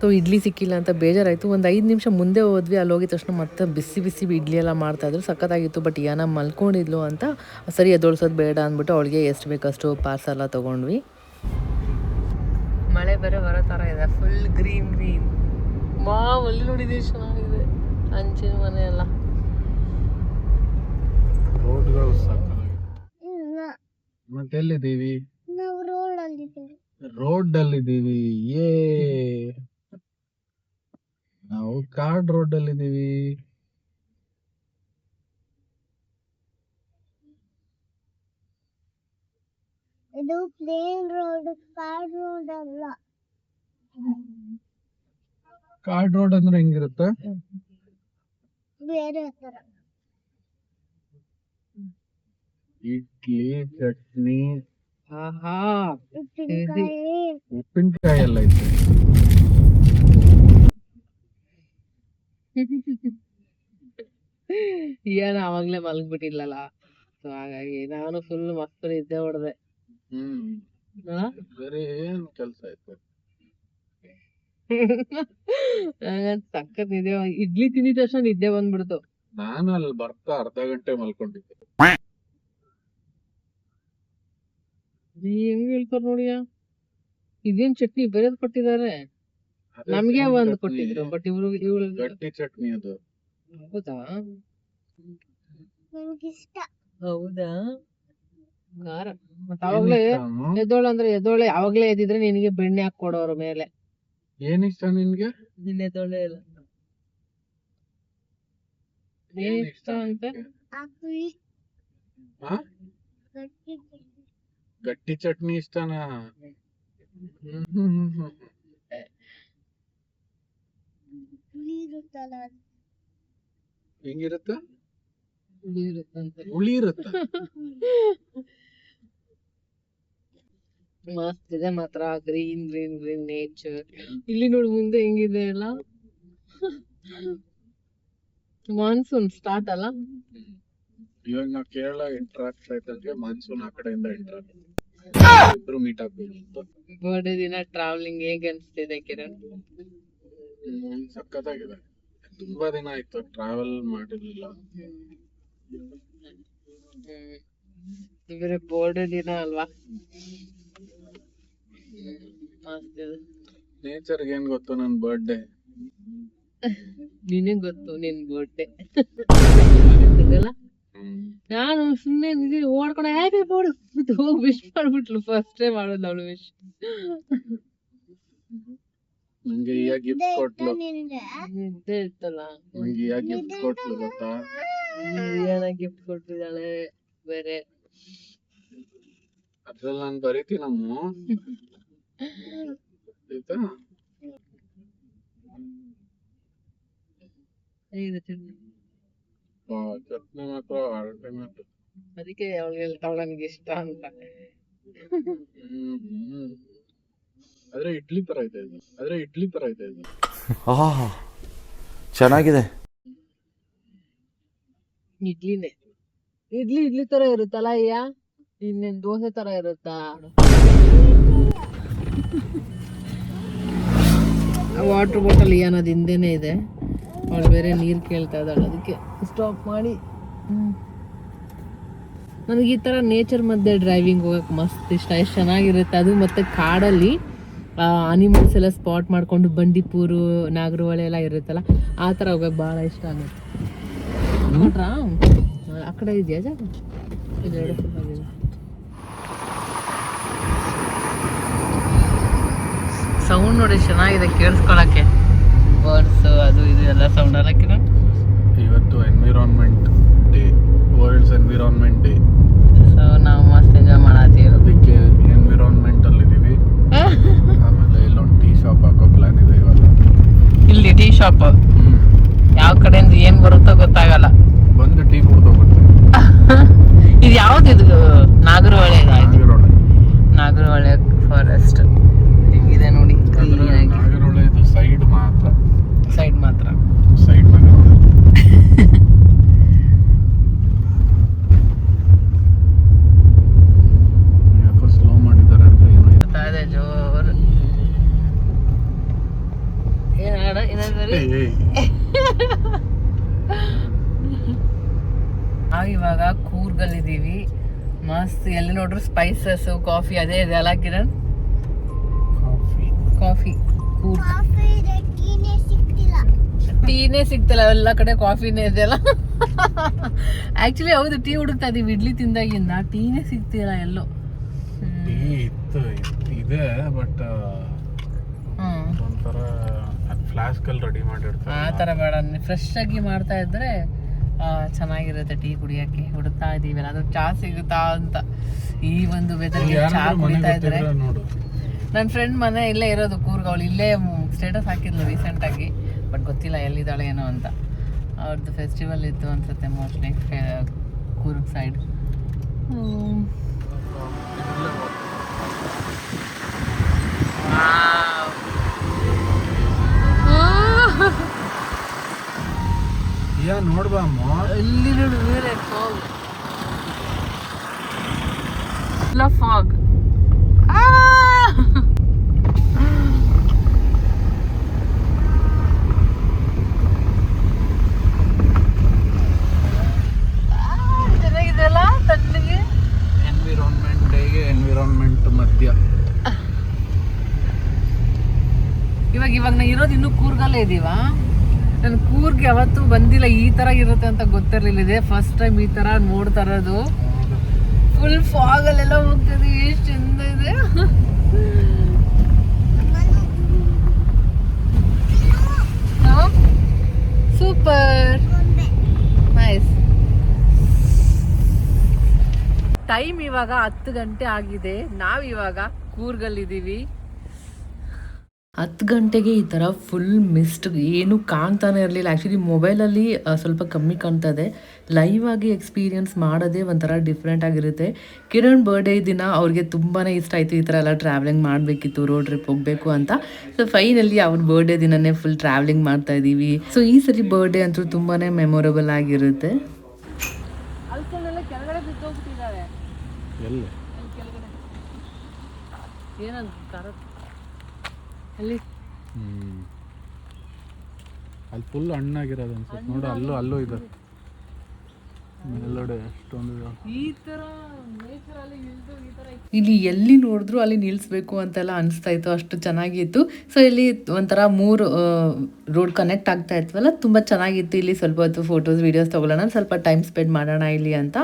ಸೊ ಇಡ್ಲಿ ಸಿಕ್ಕಿಲ್ಲ ಅಂತ ಬೇಜಾರಾಯಿತು. ಒಂದು 5 ನಿಮಿಷ ಮುಂದೆ ಹೋದ್ವಿ. ಅಲ್ಲಿ ಹೋಗಿದ ತಕ್ಷಣ ಮತ್ತೆ ಬಿಸಿ ಬಿಸಿ ಇಡ್ಲಿ ಎಲ್ಲ ಮಾಡ್ತಾಯಿದ್ರು, ಸಖತ್ತಾಗಿತ್ತು. ಬಟ್ ಯಾನ ಮಲ್ಕೊಂಡಿದ್ಲು ಅಂತ ಸರಿ ಎದ್ದೊಳ್ಸೋದು ಬೇಡ ಅಂದ್ಬಿಟ್ಟು ಅವಳಿಗೆ ಎಷ್ಟು ಬೇಕಷ್ಟು ಪಾರ್ಸೆಲ್ಲ ತೊಗೊಂಡ್ವಿ. ಮಳೆ ಬೇರೆ ಬರೋ ಥರ ಇದೆ, ಫುಲ್ ಗ್ರೀನ್ ಗ್ರೀನ್. ಅಲ್ಲಿ ನೋಡಿದ್ವಿ, ಚೆನ್ನಾಗಿದೆ ಹಂಚಿನ ಮನೆ ಎಲ್ಲ. ಮತ್ತೆ ಎಲ್ಲಿದ್ದೀವಿ? ನಾವು ರೋಡ್ ಅಲ್ಲಿದ್ದೀವಿ. ರೋಡ್ ಅಲ್ಲಿದ್ದೀವಿ. ನಾವು ಕಾರ್ಡ್ ರೋಡ್ ಅಲ್ಲಿದ್ದೀವಿ. ಇದು ಪ್ಲೇನ್ ರೋಡ್, ಕಾರ್ಡ್ ರೋಡ್ ಅಲ್ಲ. ಕಾರ್ಡ್ ರೋಡ್ ಅಂದ್ರೆ ಹೆಂಗಿರುತ್ತೆ? ಬೇರೆ ತರ. ಇಡ್ಲಿ, ಚಟ್ನಿ, ಉಪ್ಪಿನಕಾಯಿ ಎಲ್ಲ ಇತ್ತು. ಏನ ಅವಾಗ್ಲೇ ಮಲಗ್ಬಿಟ್ಟಿಲ್ಲಲ್ಲ, ಸೊ ಹಾಗಾಗಿ ನಾನು ಫುಲ್ ಮಸ್ತ್ ನಿದ್ದೆ ಹೊಡೆದೆ. ಬೇರೆ ಏನ್ ಕೆಲ್ಸ ಇತ್ತು? ಸಖತ್ ನಿದ್ದೆ. ಇಡ್ಲಿ ತಿಂದಿದ ತಕ್ಷಣ ನಿದ್ದೆ ಬಂದ್ಬಿಡ್ತು. ನಾನು ಅಲ್ಲಿ ಬರ್ತಾ ಅರ್ಧ ಗಂಟೆ ಮಲ್ಕೊಂಡಿದ್ದೆ. ಹೆಂಗ್ ಹೇಳ್ತಾರ ನೋಡಿಯ. ಇದೇನ್ ಚಟ್ನಿ ಬೇರೆದ್ ಕೊಟ್ಟಿದ್ದಾರೆ, ನಮ್ಗೆ ಒಂದ್ ಕೊಟ್ಟಿದ್ರು. ಬಟ್ ಇವ್ರು ಗಟ್ಟಿ ಚಟ್ನಿ ಅದು. ಹೌದಾ ನನಗಿಷ್ಟ. ಹೌದಾ ಖಾರ ಮತ್ತೆ ಅವಾಗ್ಲೇ ಎದ್ದೋಳು ಅಂದ್ರೆ ಎದ್ದೋಳೆ ಅವಾಗ್ಲೇ ಎದ್ದಿದ್ರೆ ನಿನಗೆ ಬೆಣ್ಣೆ ಹಾಕಿ ಕೊಡೋರು ಮೇಲೆ. ಏನಿಷ್ಟ ನಿನ್ಗೆ? ನಿನ್ನ ಎದ್ದೋಳೆ ಇಲ್ಲ ಏನ್ ಇಷ್ಟ ಅಂತ ಆ ಕುಳಿ ಹಾ? ಗಟ್ಟಿ ಗಟ್ಟಿ ಚಟ್ನಿ ಇಷ್ಟನಾ? ಹುಳಿ ಇರುತ್ತಲ್ಲ ಅದು. ಹೆಂಗಿರುತ್ತ? ಹುಳಿ ಇರುತ್ತಂತೆ. ಹುಳಿ ಇರುತ್ತ? ಮಸ್ತ್ ಇದೆ ಮಾತ್ರ ಗ್ರೀನ್ ಗ್ರೀನ್ ಗ್ರೀನ್ ನೇಚರ್. ಇಲ್ಲಿ ನೋಡಿ ಮುಂದೆ ಹೆಂಗಿದೆ ಅಲ್ಲ ಮಾನ್ಸೂನ್ ಸ್ಟಾರ್ಟ್ ಅಲ್ಲ. ಇವಾಗ ನಾವು ಕೇರಳ ಎಂಟರ್ ಆಗ್ತಾ ಇದ್ದಂಗೆ ಮಾನ್ಸೂನ್ ಆ ಕಡೆಯಿಂದ ಎಂಟರ್ ಇಬ್ರು ಮೀಟ್ ಆಗ್ಬೇಕು. ಬರ್ಡೇ ದಿನ ಟ್ರಾವೆಲಿಂಗ್ ಹೇಗೆ ಅನ್ಸ್ತಿದೆ ಕಿರಣ್? ಸಖತ್ತಾಗಿದೆ. ತುಂಬಾ ದಿನ ಆಯ್ತು ಟ್ರಾವೆಲ್ ಮಾಡಿರ್ಲಿಲ್ಲ. ಇವ್ರೆ ಬರ್ಡೇ ದಿನ ಅಲ್ವಾ? ಮಸ್ತ್ ಇದೆ. ನೇಚರ್ಗೆ ಏನ್ ಗೊತ್ತು ನನ್ ಬರ್ಡೇ. ನಿನಗ್ ಗೊತ್ತು ನಿನ್ ಬರ್ಡೇ ಇದೆಲ್ಲ. ನಾನು ಸುಮ್ಮನೆ ಓಡ್ಕೊಂಡು ಹ್ಯಾಪಿ ಬರ್ಡೇ ಹೋಗಿ ವಿಶ್ ಮಾಡ್ಬಿಟ್ಲು. ಫಸ್ಟ್ ಟೈಮ್ ಮಾಡೋದು ಅವಳು ವಿಶ್. ನಂಗೆ ಈಗ ಗಿಫ್ಟ್ ಕೊಟ್ಲು. ನಿನಗೆ ನಿದ್ದೆ ಇತ್ತಲ್ಲ ನಂಗೆ ಈಗ ಗಿಫ್ಟ್ ಕೊಟ್ಲು ಗೊತ್ತಾ? ರಿಯಾನ ಗಿಫ್ಟ್ ಕೊಟ್ಟಿದ್ದಾಳೆ ಬೇರೆ. ಅದ್ರಲ್ಲಿ ನಾನು ಬರೀತೀನಮ್ಮ ಆಯ್ತಾ? ಚಟ್ನಿ ಮಾತ್ರ ಅಲ್ಟಿಮೇಟ್. ಅದಕ್ಕೆ ಅವಳಿಗೆ ಹೇಳ್ತಾವ ನನಗೆ ಇಷ್ಟ ಅಂತ. ಆದ್ರೆ ಇಡ್ಲಿ ತರ ಇದೆ ಇದು. ಆಹಾ ಚೆನ್ನಾಗಿದೆ. ಇಡ್ಲಿನೇ ಇಡ್ಲಿ ತರ ಇರುತ್ತಲ್ಲ ಅಯ್ಯ. ಇನ್ನೇನ್ ದೋಸೆ ತರ ಇರುತ್ತಾ? ವಾಟರ್ ಬಾಟಲ್ ಏನದು ಹಿಂದೆನೆ ಇದೆ. ಅವಳು ಬೇರೆ ನೀರು ಕೇಳ್ತಾ ಇದ್ದಾಳೆ, ಅದಕ್ಕೆ ಸ್ಟಾಪ್ ಮಾಡಿ. ನನಗೆ ಈ ಥರ ನೇಚರ್ ಮಧ್ಯೆ ಡ್ರೈವಿಂಗ್ ಹೋಗಕ್ಕೆ ಮಸ್ತ್ ಇಷ್ಟ. ಎಷ್ಟು ಚೆನ್ನಾಗಿರುತ್ತೆ ಅದು. ಮತ್ತು ಕಾಡಲ್ಲಿ ಅನಿಮಲ್ಸ್ ಎಲ್ಲ ಸ್ಪಾಟ್ ಮಾಡಿಕೊಂಡು ಬಂಡೀಪುರು ನಾಗರಹೊಳೆ ಎಲ್ಲ ಇರುತ್ತಲ್ಲ, ಆ ಥರ ಹೋಗಕ್ಕೆ ಭಾಳ ಇಷ್ಟ ಆಗುತ್ತೆ. ನೋಡ್ರಾ ಆ ಕಡೆ ಇದೆಯಾ ಜಾಗ? ಇದೆರಡು ಸೌಂಡ್ ನೋಡಿ ಚೆನ್ನಾಗಿದೆ ಕೇಳಿಸ್ಕೊಳಕ್ಕೆ. ಬರ್ಡ್ಸ್ ಅದು ಇದು ಎಲ್ಲ ಸೌಂಡ್ ಅಲ್ಲಕ್ಕಿನ. ಇವತ್ತು environment day, worlds environment day. So ನಾವು ಮಸ್ತ್ ಎಂಜಾಯ್ ಮಾಡತ್ತೀವಿ. ಅದಕ್ಕೆ ಎನ್ವಿರಾನ್ಮೆಂಟ್ ಅಲ್ಲಿ ಇದೀವಿ. ಆಮೇಲೆ ಇಲ್ಲೊಂದು ಟೀ ಶಾಪ್ ಹಾಕೋ ಪ್ಲಾನ್ ಇದೆ ಇವಾಗ. ಇಲ್ಲಿ ಟೀ ಶಾಪ್ ಯಾವ ಕಡೆಯಿಂದ ಏನ್ ಬರುತ್ತೋ ಗೊತ್ತಾಗಲ್ಲ. ಬಂದು ಟೀ ಕುಡ್ದೋಗ್ಬಿಡ್ತೀವಿ. ಇದು ಯಾವ್ದು? ಇದು ನಾಗರಹೊಳೆ. ನಾಗರಹೊಳೆ ಫಾರೆಸ್ಟ್ ಹಿಂಗಿದೆ ನೋಡಿ. ನಾಗರಹೊಳೆ ಇದು ಸೈಡ್ ಮಾತ್ರ. ಸೈಡ್ ನಾಗರಹೊಳೆ. ಯಾಕೋ ಸ್ಲೋ ಮಾಡಿದ್ದಾರೆ ಅಂತ ಏನೋ ಗೊತ್ತಾದೆ ಜೋರು. ಏನ್ ಹಾಡ ಏನಾದ್ರಿ? ನಾವು ಇವಾಗ ಕೂರ್ಗಲ್ಲಿದ್ದೀವಿ. ಮಸ್ತ್ ಎಲ್ಲಿ ನೋಡ್ರು ಸ್ಪೈಸಸ್ ಕಾಫಿ ಅದೇ ಇದೆ ಅಲ್ಲ ಕಿರಣ್? ಕಾಫಿ ಕೂರ್ಗ್. ಕಾಫಿ ಇದೆ, ಟೀನೇ ಸಿಕ್ತಿಲ್ಲ. ಟೀನೇ ಸಿಗ್ತಿಲ್ಲ, ಎಲ್ಲ ಕಡೆ ಕಾಫಿನೇ ಇದೆಯಲ್ಲ. ಆಕ್ಚುಲಿ ಹೌದು, ಟೀ ಹುಡುಕ್ತಾ ಇದೀವಿ ಇಡ್ಲಿ ತಿಂದಾಗಿಂದ. ಟೀನೇ ಸಿಗ್ತಿಲ್ಲ ಎಲ್ಲೋ. ಟೀ ಇದೆ ಬಟ್ ಒಂಥರ ಫ್ಲಾಸ್ಕ್ ಅಲ್ಲಿ ರೆಡಿ ಮಾಡಿರ್ತಾರೆ. ಆ ಥರ ಬೇಡ, ಫ್ರೆಶ್ ಆಗಿ ಮಾಡ್ತಾ ಇದ್ರೆ ಚೆನ್ನಾಗಿರುತ್ತೆ ಟೀ ಕುಡಿಯೋಕ್ಕೆ. ಹುಡುಕ್ತಾ ಇದೀವಲ್ಲ, ಅದು ಚಾ ಸಿಗುತ್ತಾ ಅಂತ. ಈ ಒಂದು ವೆದರ್ಗೆ ಚಾ ಕುಡಿತಾ ಇದ್ರೆ. ನನ್ನ ಫ್ರೆಂಡ್ ಮನೆ ಇಲ್ಲೇ ಇರೋದು ಕೂರ್ಗ್. ಅವಳು ಇಲ್ಲೇ ಸ್ಟೇಟಸ್ ಹಾಕಿದ್ಲು ರೀಸೆಂಟಾಗಿ, ಬಟ್ ಗೊತ್ತಿಲ್ಲ ಎಲ್ಲಿದ್ದಾಳೆ ಏನೋ ಅಂತ. ಅವ್ರದ್ದು ಫೆಸ್ಟಿವಲ್ ಇತ್ತು ಅನ್ಸುತ್ತೆ ಮೋಸ್ಟ್ಲಿ ಕೂರ್ಗ್ ಸೈಡ್. ನೋಡ್ಬಾ ಅಮ್ಮ, ಇಲ್ಲಿ ನೋಡು ಬೇರೆ ಫಾಗ್. ಚೆನ್ನಾಗಿದೆಯಲ್ಲ ತಣ್ಣಗೆ. ಎನ್ವಿರಾನ್ಮೆಂಟ್ ಡೇಗೆ ಎನ್ವಿರಾನ್ಮೆಂಟ್ ಮಧ್ಯ. ಇವಾಗ ನಾವು ಇರೋದು ಇನ್ನೂ ಕೂರ್ಗಲ್ಲೇ ಇದೀವಾ? ನಾನು ಕೂರ್ಗೆ ಯಾವತ್ತೂ ಬಂದಿಲ್ಲ, ಈ ತರ ಇರುತ್ತೆ ಅಂತ ಗೊತ್ತಿರಲಿಲ್ಲ. ಇದೆ ಫಸ್ಟ್ ಟೈಮ್ ಈ ತರ ನೋಡ್ತಾ ಇರೋದು. ಫುಲ್ ಫಾಗ್ ಅಲ್ಲೆಲ್ಲ ಹೋಗ್ತದೆ, ಎಷ್ಟು ಚಂದ ಇದೆ. Super nice. ಟೈಮ್ ಇವಾಗ 10 ಗಂಟೆ ಆಗಿದೆ. ನಾವಿವಾಗ ಕೂರ್ಗಲ್ಲಿದ್ದೀವಿ. 10 ಗಂಟೆಗೆ ಈ ಥರ ಫುಲ್ ಮಿಸ್ಟ್, ಏನು ಕಾಣ್ತಾನೆ ಇರಲಿಲ್ಲ. ಆ್ಯಕ್ಚುಲಿ ಮೊಬೈಲಲ್ಲಿ ಸ್ವಲ್ಪ ಕಮ್ಮಿ ಕಾಣ್ತದೆ. ಲೈವ್ ಆಗಿ ಎಕ್ಸ್ಪೀರಿಯನ್ಸ್ ಮಾಡೋದೇ ಒಂಥರ ಡಿಫ್ರೆಂಟ್ ಆಗಿರುತ್ತೆ. ಕಿರಣ್ ಬರ್ಡೇ ದಿನ ಅವ್ರಿಗೆ ತುಂಬಾ ಇಷ್ಟ ಆಯಿತು, ಈ ಥರ ಎಲ್ಲ ಟ್ರಾವೆಲಿಂಗ್ ಮಾಡಬೇಕಿತ್ತು, ರೋಡ್ ಟ್ರಿಪ್ ಹೋಗಬೇಕು ಅಂತ. ಸೊ ಫೈನಲಿ ಅವ್ರ ಬರ್ಡೇ ದಿನನೇ ಫುಲ್ ಟ್ರಾವೆಲಿಂಗ್ ಮಾಡ್ತಾ ಇದ್ದೀವಿ. ಸೊ ಈ ಸರಿ ಬರ್ಡೇ ಅಂತೂ ತುಂಬಾ ಮೆಮೊರೇಬಲ್ ಆಗಿರುತ್ತೆ. ಕೆಳಗಡೆ ಬಿದ್ದೋಗ್ತಿದ್ದಾರೆ. ಎಲ್ಲಿ ಏನಂತ ಅಲ್ಲಿ ಅಲ್ಲಿ ಫುಲ್ ಹಣ್ಣಾಗಿರೋದು ಅನ್ಸುತ್ತೆ ನೋಡು. ಅಲ್ಲೂ ಇದೆ ಮೇಲ್ಗಡೆ ಎಷ್ಟೊಂದು. ಈ ತರ ನೇಚರಲ್ಲಿ ಈ ತರ ಇಲ್ಲಿ ಎಲ್ಲಿ ನೋಡಿದ್ರು ಅಲ್ಲಿ ನಿಲ್ಲಿಸ್ಬೇಕು ಅಂತೆಲ್ಲ ಅನಿಸ್ತಾ ಇತ್ತು, ಅಷ್ಟು ಚೆನ್ನಾಗಿತ್ತು. ಸೊ ಇಲ್ಲಿ ಒಂಥರ 3 ರೋಡ್ ಕನೆಕ್ಟ್ ಆಗ್ತಾ ಇತ್ವಲ್ಲ, ತುಂಬ ಚೆನ್ನಾಗಿತ್ತು. ಇಲ್ಲಿ ಸ್ವಲ್ಪ ಹೊತ್ತು ಫೋಟೋಸ್ ವೀಡಿಯೋಸ್ ತೊಗೊಳ್ಳೋಣ, ಸ್ವಲ್ಪ ಟೈಮ್ ಸ್ಪೆಂಡ್ ಮಾಡೋಣ ಇಲ್ಲಿ ಅಂತ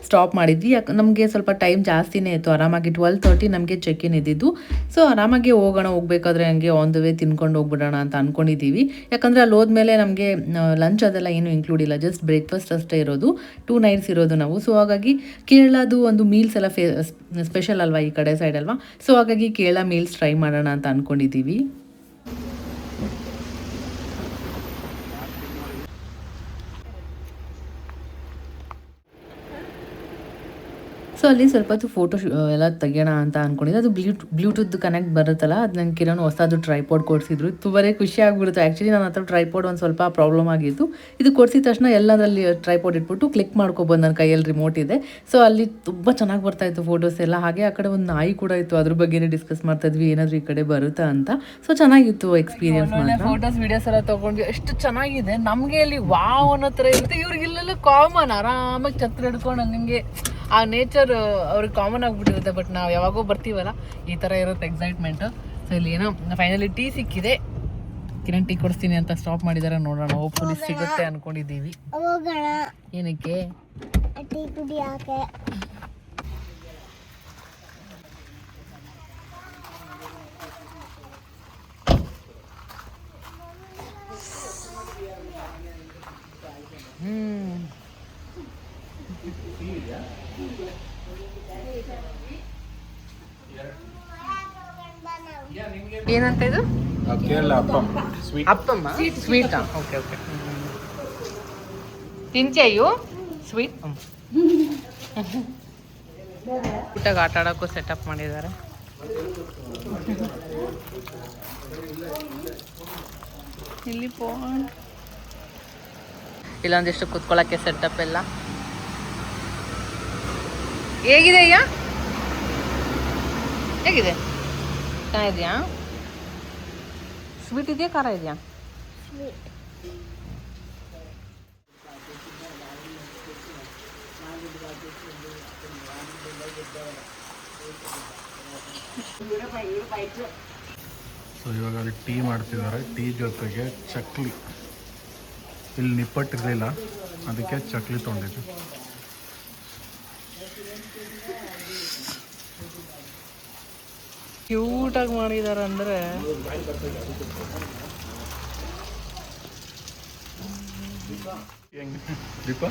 ಸ್ಟಾಪ್ ಮಾಡಿದ್ವಿ. ಯಾಕೆ ನಮಗೆ ಸ್ವಲ್ಪ ಟೈಮ್ ಜಾಸ್ತಿನೇ ಇತ್ತು. ಆರಾಮಾಗಿ 12:30 ನಮಗೆ ಚೆಕ್ ಇನ್ ಇದ್ದಿದ್ದು. ಸೊ ಆರಾಮಾಗಿ ಹೋಗಬೇಕಾದ್ರೆ ಹಂಗೆ ಆನ್ ದ ವೇ ತಿನ್ಕೊಂಡು ಹೋಗ್ಬಿಡೋಣ ಅಂತ ಅಂದ್ಕೊಂಡಿದ್ದೀವಿ. ಯಾಕಂದರೆ ಅಲ್ಲಿ ಹೋದ್ಮೇಲೆ ನಮಗೆ ಲಂಚ್ ಅದೆಲ್ಲ ಏನು ಇನ್ಕ್ಲೂಡ್ ಇಲ್ಲ, ಜಸ್ಟ್ ಬ್ರೇಕ್ಫಾಸ್ಟ್ ಅಷ್ಟೇ ಇರೋದು. 2 ನೈಟ್ಸ್ ಇರೋದು ನಾವು. ಸೊ ಹಾಗಾಗಿ ಕೇರಳದು ಒಂದು ಮೀಲ್ಸ್ ಎಲ್ಲ ಸ್ಪೆಷಲ್ ಅಲ್ವಾ ಈ ಕಡೆ ಸೈಡ್ ಅಲ್ವಾ. ಸೊ ಹಾಗಾಗಿ ಕೇರಳ ಮೀಲ್ಸ್ ಟ್ರೈ ಮಾಡೋಣ ಅಂತ ಅಂದ್ಕೊಂಡಿದ್ದೀವಿ. ಸೊ ಅಲ್ಲಿ ಸ್ವಲ್ಪ ಹೊತ್ತು ಫೋಟೋ ಎಲ್ಲ ತೆಗಿಯೋಣ ಅಂತ ಅಂದ್ಕೊಂಡಿದ್ದೆ. ಅದು ಬ್ಲೂಟೂತ್ ಕನೆಕ್ಟ್ ಬರುತ್ತಲ್ಲ, ಅದು ನಂಗೆ ಕಿರಣ್ ಹೊಸದು ಟ್ರೈಪಾಡ್ ಕೊಡಿಸಿದ್ರು. ತುಂಬಾ ಖುಷಿ ಆಗಿಬಿಡುತ್ತೆ. ಆ್ಯಕ್ಚುಲಿ ನನ್ನ ಹತ್ರ ಟ್ರೈಪಾಡ್ ಒಂದು ಸ್ವಲ್ಪ ಪ್ರಾಬ್ಲಮ್ ಆಗಿತ್ತು. ಇದು ಕೊಡಿಸಿದ ತಕ್ಷಣ ಎಲ್ಲದರಲ್ಲಿ ಟ್ರೈಪಾಡ್ ಇಟ್ಬಿಟ್ಟು ಕ್ಲಿಕ್ ಮಾಡ್ಕೊಬೋದು. ನನ್ನ ಕೈಯಲ್ಲಿ ರಿಮೋಟ್ ಇದೆ. ಸೊ ಅಲ್ಲಿ ತುಂಬ ಚೆನ್ನಾಗಿ ಬರ್ತಾಯಿತ್ತು ಫೋಟೋಸ್ ಎಲ್ಲ. ಹಾಗೆ ಆ ಕಡೆ ಒಂದು ನಾಯಿ ಕೂಡ ಇತ್ತು, ಅದ್ರ ಬಗ್ಗೆನೇ ಡಿಸ್ಕಸ್ ಮಾಡ್ತಾ ಇದ್ವಿ, ಏನಾದರೂ ಈ ಕಡೆ ಬರುತ್ತಾ ಅಂತ. ಸೊ ಚೆನ್ನಾಗಿತ್ತು ಎಕ್ಸ್ಪೀರಿಯನ್ಸ್. ಫೋಟೋಸ್ ವಿಡಿಯೋಸ್ ಎಲ್ಲ ತೊಗೊಂಡ್ವಿ, ಎಷ್ಟು ಚೆನ್ನಾಗಿದೆ. ನಮಗೆ ಅಲ್ಲಿ ವಾವ್ ಅನ್ನೋ ಥರ ಇರುತ್ತೆ. ಇವ್ರಿಗೆ ಇಲ್ಲೆಲ್ಲ ಕಾಮನ್, ಆರಾಮಾಗಿ ಛತ್ರ ಹಿಡ್ಕೊಂಡು ನಿಮಗೆ ಆ ನೇಚರ್ ಅವ್ರಿಗೆ ಕಾಮನ್ ಆಗಿಬಿಟ್ಟಿರುತ್ತೆ. ಬಟ್ ನಾವು ಯಾವಾಗೋ ಬರ್ತೀವಲ್ಲ, ಈ ಥರ ಇರುತ್ತೆ ಎಕ್ಸೈಟ್ಮೆಂಟು. ಸೊ ಇಲ್ಲಿ ಏನೋ ಫೈನಲಿ ಟೀ ಸಿಕ್ಕಿದೆ. ಕಿರಣ್ ಟೀ ಕೊಡಿಸ್ತೀನಿ ಅಂತ ಸ್ಟಾಪ್ ಮಾಡಿದ್ದಾರೆ, ನೋಡೋಣ. ಹೋಪ್ಫುಲಿ ಸಿಗುತ್ತೆ ಅನ್ಕೊಂಡಿದ್ದೀವಿ. ಏನಕ್ಕೆ? ಟೀ ಕುಡಿಯಾಕೆ. ಏನಂತ ಇದು? ಕೇರಳ ಅಪ್ಪಮ್ಮ ಸ್ವೀಟಾ? Okay okay. ತಿಂತೀಯು ಸ್ವೀಟ್? ಊಟಕ್ಕೆ ಆಟ ಆಡೋಕ್ಕೂ ಸೆಟಪ್ ಮಾಡಿದ್ದಾರೆ. ಇಲ್ಲಿ ಇಲ್ಲೊಂದಿಷ್ಟು ಕುತ್ಕೊಳ್ಳೋಕ್ಕೆ ಸೆಟಪ್ ಎಲ್ಲ ಹೇಗಿದೆ ಅಯ್ಯ? ಹೇಗಿದೆ? ಚೆನ್ನಾಗಿದೆಯಾ? ಸ್ವೀಟ್ ಇದೆಯಾ, ಖಾರ ಇದೆಯಾ? ಸೊ ಇವಾಗ ಅಲ್ಲಿ ಟೀ ಮಾಡ್ತಿದ್ದಾರೆ. ಟೀ ಜೊತೆಗೆ ಚಕ್ಲಿ. ಇಲ್ಲಿ ನಿಪ್ಪಟ್ಟಿರಲಿಲ್ಲ, ಅದಕ್ಕೆ ಚಕ್ಲಿ ತೊಗೊಂಡಿದ್ದು. ಕ್ಯೂಟಾಗಿ ಮಾಡಿದ್ದಾರೆ ಅಂದರೆ ದೀಪ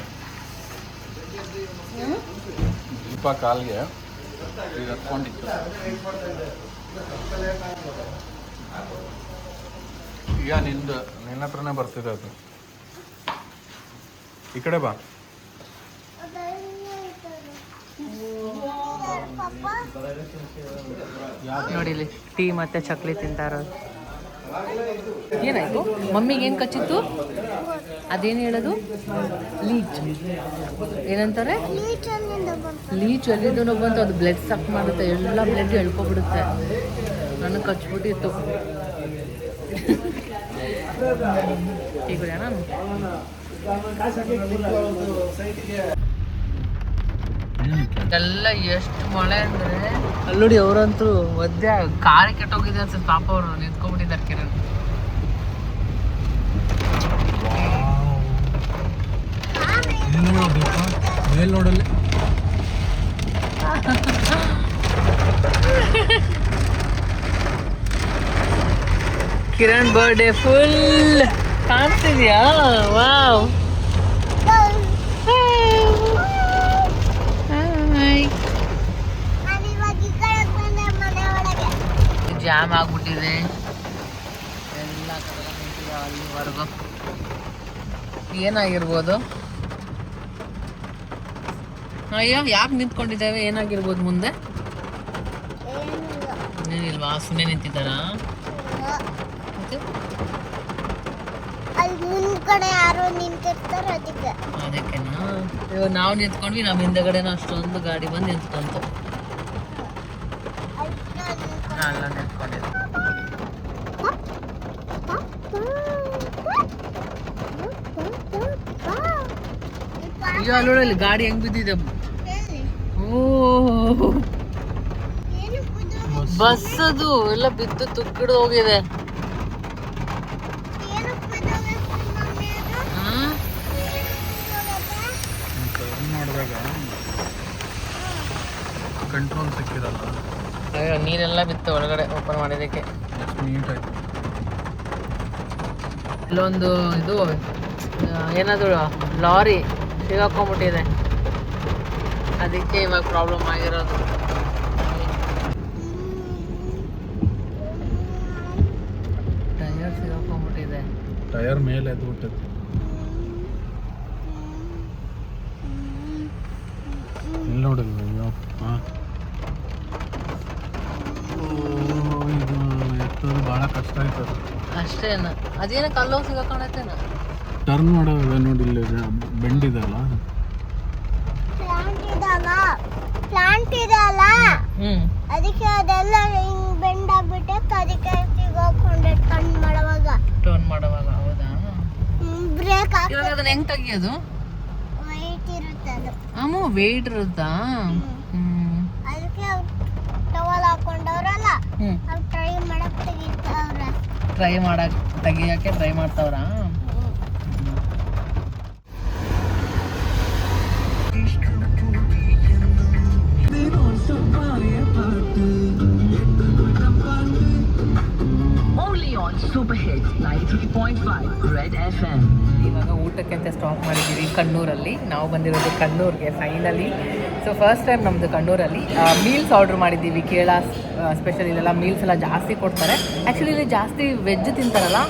ದೀಪ ಕಾಲ್ಗೆ ಈಗ ಹತ್ಕೊಂಡಿತ್ತು. ಈಗ ನಿನ್ನ ಹತ್ರನೇ ಬರ್ತಿದೆ ಅದು. ಈ ಕಡೆ ಬಾ. ನೋಡಿ ಇಲ್ಲಿ ಟೀ ಮತ್ತೆ ಚಕ್ಲಿ ತಿಂತಾ ಇರೋದು. ಏನಾಯ್ತು? ಮಮ್ಮಿಗೆ ಏನು ಕಚ್ಚಿತ್ತು? ಅದೇನು ಹೇಳೋದು? ಲೀಚ್ ಏನಂತಾರೆ? ಲೀಚ್ ಎಲ್ಲಿದ್ದು ಬಂತು, ಅದು ಬ್ಲಡ್ ಸಕ್ ಮಾಡುತ್ತೆ, ಎಲ್ಲ ಬ್ಲಡ್ ಎಳ್ಕೊಬಿಡುತ್ತೆ. ನನಗೆ ಕಚ್ಬಿಟ್ಟಿತ್ತು. ಈಗ ನಾನು ಎಲ್ಲ ಎಷ್ಟು ಮಳೆ ಅಂದ್ರೆ ಅಲ್ಲೋಡಿ. ಅವರಂತೂ ಒದ್ದೆ ಕಾರಿ ಕೆಟ್ಟೋಗಿದೆ ಅನ್ಸುತ್ತೆ ಪಾಪ. ಅವರು ನಿಂತ್ಕೊಂಡ್ಬಿಟ್ಟಿದ್ದಾರೆ ಕಿರಣ್. ಮೇಲ್ ನೋಡಲ್ಲಿ. ಕಿರಣ್ ಬರ್ಡೇ ಫುಲ್ ಕಾಣಿಸ್ತಿದ್ಯಾ? ವಾವ್. ಜಾಮ್ ಆಗ್ಬಿಟ್ಟಿದೆ ಎಲ್ಲ ಕಡೆ ನಿಂತಿದೆ ಅಲ್ಲಿವರೆಗೂ. ಏನಾಗಿರ್ಬೋದು? ಅಯ್ಯೋ ಯಾಕೆ ನಿಂತ್ಕೊಂಡಿದ್ದೇವೆ? ಏನಾಗಿರ್ಬೋದು ಮುಂದೆ? ಏನಿಲ್ವಾ? ಸುಮ್ಮನೆ ನಿಂತಿದ್ದಾರಾ? ಅಲ್ಲಿ ಮುಂದ್ಗಡೆ ಯಾರೋ ನಿಂತಿರ್ತಾರೆ ಅದಕ್ಕೆ. ಅದಕ್ಕೆನಾ? ಇವಾಗ ನಾವು ನಿಂತ್ಕೊಂಡ್ವಿ, ನಮ್ಮ ಹಿಂದೆಗಡೆನ ಅಷ್ಟೊಂದು ಗಾಡಿ ಬಂದು ನಿಂತ್ಕೊಂತು. ಅಲ್ಲ ನಿಂತ್ಕೊಂಡಿದ್ದೆ. ಅಯ್ಯೋ ಅಲ್ಲೋಡಲ್ಲಿ ಗಾಡಿ ಹೆಂಗ್ ಬಿದ್ದಿದೆ. ಓ ಬಸ್ ಅದು ಎಲ್ಲ ಬಿದ್ದು ತುಕ್ಕಿಡ್ದು ಹೋಗಿದೆ. ಮಾಡಿದಾಗ ಕಂಟ್ರೋಲ್ ಸಿಕ್ಕಿರಲ್ಲ. ಅಯ್ಯೋ ನೀರೆಲ್ಲ ಬಿತ್ತು ಒಳಗಡೆ ಓಪನ್ ಮಾಡಿದ್ದಕ್ಕೆ. ನೀಟಾಯ್ತು. ಇಲ್ಲೊಂದು ಇದು ಏನಾದ್ರು ಲಾರಿ ಸಿಗಾಕೊಂಡ್ಬಿಟ್ಟಿದೆ, ಅದಕ್ಕೆ ಇವಾಗ ಪ್ರಾಬ್ಲಮ್ ಆಗಿರೋದು. ಟೈರ್ ಸಿಗಾಕೊಂಡ್ಬಿಟ್ಟಿದೆ. ಟೈರ್ ಮೇಲೆ ಎದ್ದು ಬಿಟ್ಟಿತ್ತು. ಇಲ್ಲಿ ನೋಡಿಲ್ಲ. ಅಯ್ಯೋ ಹಾಂ, ಇದು ಎತ್ತೋದು ಭಾಳ ಕಷ್ಟ ಆಯ್ತದ. ಅಷ್ಟೇನ? ಅದೇನ ಕಲ್ಲೋಗಿ ಸಿಗಾಕೊಂಡೈತೇನ? ಟರ್ನ್ ಮಾಡೋವಾಗ ನೋಡಿಲ್ಲ, ಬೆಂಡಿದಲ್ಲ. ಪ್ಲಾಂಟ್ ಇದಲ್ಲ ಹ್ಮ್, ಅದಕ್ಕೆ ಅದೆಲ್ಲ ಹಿಂಗ್ ಬೆಂಡ್ ಆಗ್ಬಿಟ್ಟೆ, ಅದಕ್ಕೆ ಸಿಗೋಕೊಂಡೆ ಟರ್ನ್ ಮಾಡುವಾಗ. ಟರ್ನ್ ಮಾಡುವಾಗ. ಹೌದಾ? ಬ್ರೇಕ್ ಇವಾಗ ಅದನ್ನ ಹೆಂಗ್ ತೆಗಿಯೋದು? ವೈಟ್ ಇರುತ್ತೆ ಅದು. ಅಮ್ಮ ವೇಟ್ ಇರುತ್ತಾ? ಹ್ಮ್. ಅದಕ್ಕೆ ಟವಲ್ ಹಾಕೊಂಡವ್ರಲ್ಲ, ಹ್ಮ್, ಅವ್ರು ಟ್ರೈ ಮಾಡಕ್ ತೆಗಿತಾವ್ರೆ. ಟ್ರೈ ಮಾಡಕ್ ತೆಗಿಯಕ್ಕೆ try ಮಾಡ್ತಾವ್ರಾ? Super Hits 93.5 Red FM. ಇವಾಗ ಊಟಕ್ಕೆ ಅಂತ ಸ್ಟಾಪ್ ಮಾಡಿದ್ದೀವಿ ಕಣ್ಣೂರಲ್ಲಿ. ನಾವು ಬಂದಿರೋದು ಕಣ್ಣೂರಿಗೆ ಫೈನಲಿ. ಸೊ ಫಸ್ಟ್ ಟೈಮ್ ನಮ್ಮದು ಕಣ್ಣೂರಲ್ಲಿ ಮೀಲ್ಸ್ ಆರ್ಡ್ರ್ ಮಾಡಿದ್ದೀವಿ. ಕೇರಳ ಸ್ಪೆಷಲ್ ಇಲ್ಲೆಲ್ಲ ಮೀಲ್ಸ್ ಎಲ್ಲ ಜಾಸ್ತಿ ಕೊಡ್ತಾರೆ. ಆ್ಯಕ್ಚುಲಿ ಇಲ್ಲಿ ಜಾಸ್ತಿ ವೆಜ್ ತಿಂತಾರಲ್ಲ,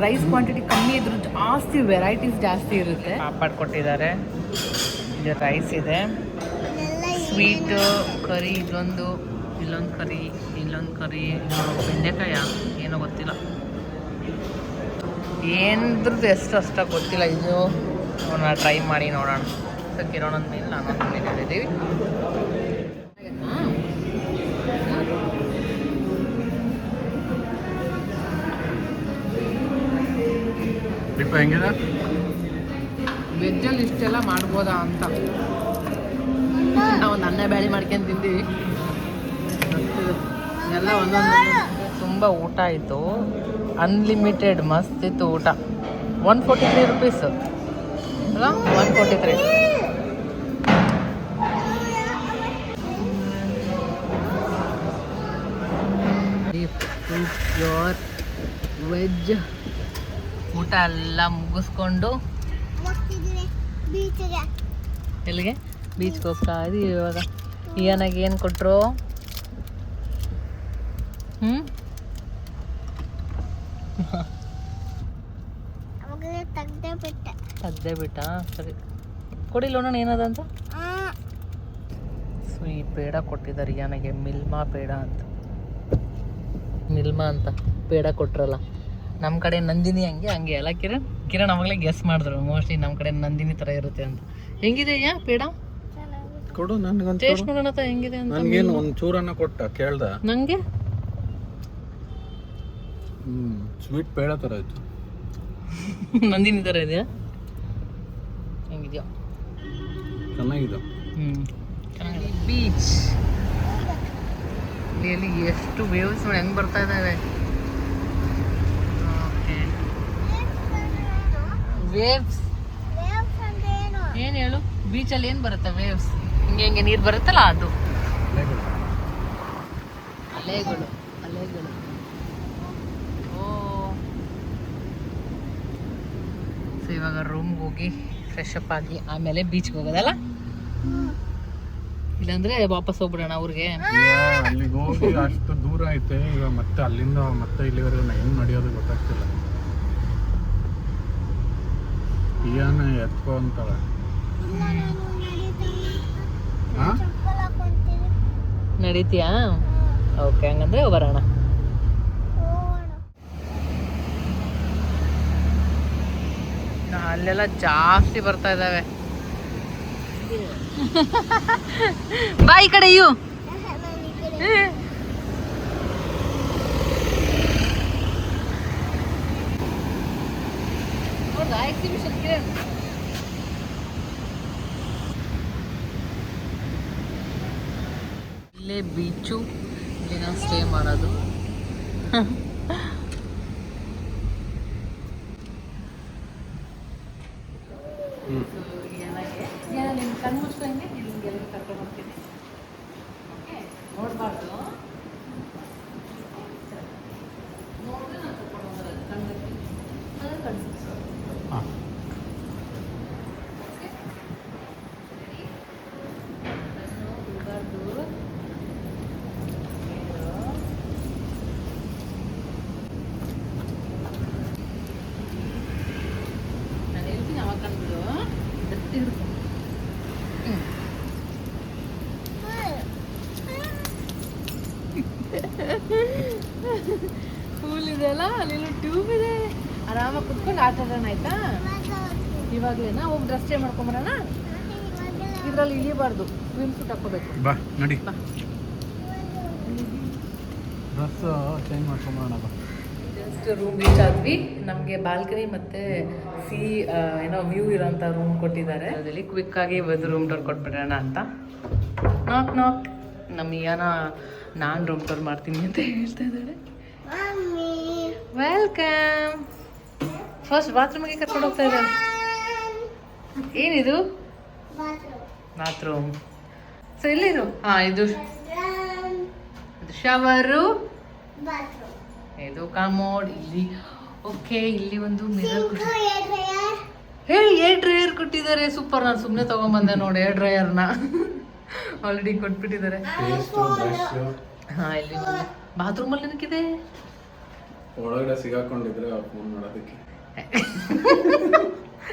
ರೈಸ್ ಕ್ವಾಂಟಿಟಿ ಕಮ್ಮಿ ಇದ್ರೂ ಜಾಸ್ತಿ ವೆರೈಟೀಸ್ ಜಾಸ್ತಿ ಇರುತ್ತೆ. ಪಾಪಡ್ ಕೊಟ್ಟಿದ್ದಾರೆ, ಇದು ರೈಸ್ ಇದೆ, ಸ್ವೀಟು, ಕರಿ, ಇಲ್ಲೊಂದು ಕರಿ, ಇಲ್ಲೊಂದು ಕರಿ, ಬೆಂಡೆಕಾಯ ಏನೋ ಗೊತ್ತಿಲ್ಲ, ಏನ್ರದ್ದು ಎಷ್ಟು ಅಷ್ಟಾಗಿ ಗೊತ್ತಿಲ್ಲ. ಇದು ನಾವು ಟ್ರೈ ಮಾಡಿ ನೋಡೋಣ. ಸೊ ಕಿರಣೊಂದು ಮೇಲೆ ನಾನೊಂದು ಮೇಲೆ ಹೇಳಿದ್ದೀವಿ. ದೀಪ ಹೆಂಗಿದೆ? ವೆಜ್ಜಲ್ಲಿ ಇಷ್ಟೆಲ್ಲ ಮಾಡ್ಬೋದಾ ಅಂತ ನಾವು ನನ್ನ ಬ್ಯಾಳಿ ಮಾಡ್ಕೊಂಡು ತಿಂತೀವಿ. ಎಲ್ಲ ಒಂದೊಂದು ತುಂಬ ಊಟ ಆಯಿತು. ಅನ್ಲಿಮಿಟೆಡ್ ಮಸ್ತ್ ಇತ್ತು ಊಟ. 143 ರುಪೀಸ್ ಅಲ್ಲ, 143. ಪ್ಯೂರ್ ವೆಜ್ ಊಟ ಎಲ್ಲ ಮುಗಿಸ್ಕೊಂಡು ಬೀಚ್ಗೆ ಎಲ್ಲಿಗೆ? ಬೀಚ್ಗೆ ಹೋಗ್ತಾ ಇದೀವಿ ಇವಾಗ. ಏನಾಗಿ ಏನು ಕೊಟ್ಟರು? ತೆಗ್ದೇ ಬಿಟ್ಟ. ಸರಿ ಕೊಡಿಲ್ಲ ನೋಡೋಣ ಏನದಂತ. ಸೊ ಈ ಪೇಡ ಕೊಟ್ಟಿದ್ದಾರೆ ನನಗೆ, ಮಿಲ್ಮಾ ಪೇಡ ಅಂತ. ಮಿಲ್ಮಾ ಅಂತ ಪೇಡ ಕೊಟ್ರಲ್ಲ. ನಮ್ಮ ಕಡೆ ನಂದಿನಿ ಹಂಗೆ ಅಲ್ಲ ಕಿರಣ್ ಅವಾಗಲೇ ಗೆಸ್ ಮಾಡಿದ್ರು. ಮೋಸ್ಟ್ಲಿ ನಮ್ಮ ಕಡೆ ನಂದಿನಿ ಥರ ಇರುತ್ತೆ ಅಂತ. ಹೆಂಗಿದೆ ಯಾ ಪೇಡ? ಕೊಡು ನನಗೊಂದು ಟೇಸ್ಟ್ ನೋಡೋಣ ಹೆಂಗಿದೆ ಅಂತ. ನನಗೇನು ಒಂದು ಚೂರನ್ನ ಕೊಟ್ಟ ಕೇಳ್ದ. ನನಗೆ ಸ್ವೀಟ್ ಪೇಡ ಥರ ಇತ್ತು. ನಂದಿನಿ ಥರ ಇದೆಯಾ? ಹೆಂಗಿದೆಯೋ? ಚೆನ್ನಾಗಿದೆ. ಚೆನ್ನಾಗಿದೆ. ಬೀಚ್ ಇಲ್ಲಿ ಎಷ್ಟು ವೇವ್ಸ್ ನೋಡಿ ಹೆಂಗೆ ಬರ್ತಾ ಇದ್ದಾವೆ. ಓಕೆ, ವೇವ್ಸ್ ಏನು ಹೇಳು? ಬೀಚಲ್ಲಿ ಏನು ಬರುತ್ತೆ ವೇವ್ಸ್ ಹಿಂಗೆ ಹಿಂಗೆ ನೀರು ಬರುತ್ತಲ್ಲ ಅದು ಅಲೆಗಳು ಅಲೆಗಳು. ಓ ಸೊ ಇವಾಗ ರೂಮ್ಗೆ ಹೋಗಿ ಫ್ರೆಶ್ ಅಪ್ ಆಗಿ ಆಮೇಲೆ ಬೀಚ್ಗೆ ಹೋಗೋದಲ್ಲ, ಇಲ್ಲಾಂದ್ರೆ ವಾಪಸ್ ಹೋಗ್ಬಿಡೋಣ ಅವ್ರಿಗೆ. ಅಲ್ಲಿಗೆ ಹೋಗಿ ಅಷ್ಟು ದೂರ ಐತೆ, ಈಗ ಮತ್ತೆ ಅಲ್ಲಿಂದ ಮತ್ತೆ ಇಲ್ಲಿವರೆಗೂ ಹೆಂಗ್ ನಡೆಯೋದು ಗೊತ್ತಾಗ್ತಿಲ್ಲ. ಏನ ಎತ್ಕೊ ಅಂತಾಳೆ. ಚಪ್ಪಲ್ ಹಾಕೊಂತೀನಿ. ನಡೀತೀಯಾ? ಓಕೆ, ಹಂಗಂದ್ರೆ ಬರೋಣ. ಅಲ್ಲೆಲ್ಲ ಜಾಸ್ತಿ ಬರ್ತಾ ಇದ್ದಾವೆ. ಬಾ ಈ ಕಡೆ ಇವು. ಹೌದಾ ಎಕ್ಸಿಬಿಷನ್? ಇಲ್ಲೇ ಬೀಚು, ಇಲ್ಲಿನ ಸ್ಟೇ ಮಾಡೋದು. ನಿನ್ನ ಕಣ್ಣು ಮುಚ್ಕೊಂಡೆ ನಿಮ್ಗೆಲ್ಲ ಕರ್ಕೊಂಡು ಹೋಗ್ತೀನಿ. ಓಕೆ, ನೋಡಬಾರ್ದು. ನೋಡಿದ್ರೆ ನಾನು ಕರ್ಕೊಂಡು ಹೋಗೋದು ಕಣ್ಣಿಗೆ ಅದನ್ನು ಕಳಿಸಿ. ಹಾಂ ನಾನು ಹೇಳ್ತೀನಿ ಅವಾಗ ಕಂಡು ಗಟ್ಟಿ ಹಿಡ್ಕೊ. ಫೂಲ್ ಇದೆ ಅಲ್ಲ, ಅಲ್ಲೆಲ್ಲ ಟ್ಯೂಬ್ ಇದೆ. ಆರಾಮಾಗಿ ಕುತ್ಕೊಂಡು ಆಟ ಆಡೋಣ ಆಯ್ತಾ? ಇವಾಗಲೇನಾ ಹೋಗಿ ಡ್ರೆಸ್ ಚೇಂಜ್ ಮಾಡ್ಕೊಂಬರೋಣ. ಇದರಲ್ಲಿ ಇಳಿಬಾರ್ದು, ಸ್ವಿಮ್ ಸೂಟ್ ಹಾಕೋಬೇಕು. ಬಾ ನಡಿ, ಬಾ. ಡ್ರೆಸ್ ಚೇಂಜ್ ಮಾಡ್ಕೊಂಬರೋಣ. ಬಾ. ಜಸ್ಟ್ ರೂಮ್ ರೀಚ್ ಆದ್ವಿ. ನಮಗೆ ಬಾಲ್ಕನಿ ಮತ್ತು ಏನೋ ವ್ಯೂ ಇರೋಂಥ ರೂಮ್ ಕೊಟ್ಟಿದ್ದಾರೆ. ಅದರಲ್ಲಿ ಕ್ವಿಕ್ಕಾಗಿ ಒಂದು ರೂಮ್ ಡೋರ್ ಕೊಟ್ಬಿಡೋಣ ಅಂತ. ನಾಕ್ ನಾಕ್. ನಮ್ಮ ಯಾನ ನಾನು ರೂಮ್ ಡೋರ್ ಮಾಡ್ತೀನಿ ಅಂತ ಹೇಳ್ತಾ ಇದ್ದಾಳೆ. ವೆಲ್ಕಮ್. ಫಸ್ಟ್ ಬಾತ್ರೂಮಿಗೆ ಕರ್ಕೊಂಡು ಹೋಗ್ತಾ ಇದ್ದಾಳೆ. ಏನಿದು? ಬಾತ್ರೂಮ್. ಸೊ ಎಲ್ಲಿದು? ಹಾಂ, ಇದು ಶವರು, ಇದು ಕಮೋಡ್. ಇಲ್ಲಿ ಓಕೆ, ಇಲ್ಲಿ ಒಂದು ಮಿರರ್. ಹೇ, ಏರ್ ಡ್ರೈಯರ್ ಕೊಟ್ಟಿದ್ದಾರೆ. ಸೂಪರ್. ನಾನು ಸುಮ್ಮನೆ ತೊಗೊಂಬಂದೆ ನೋಡಿ ಏರ್ ಡ್ರೈಯರ್ನ. ಆಲ್ರೆಡಿ ಕೊಟ್ಬಿಟ್ಟಿದ್ದಾರೆ. ಹಾಂ, ಇಲ್ಲಿ ಬಾತ್ರೂಮಲ್ಲಿ ಏನಕ್ಕಿದೆ? ಒಳಗಡೆ ಸಿಗಾಕೊಂಡಿದ್ರೆ ಫೋನ್ ಮಾಡೋದಕ್ಕೆ.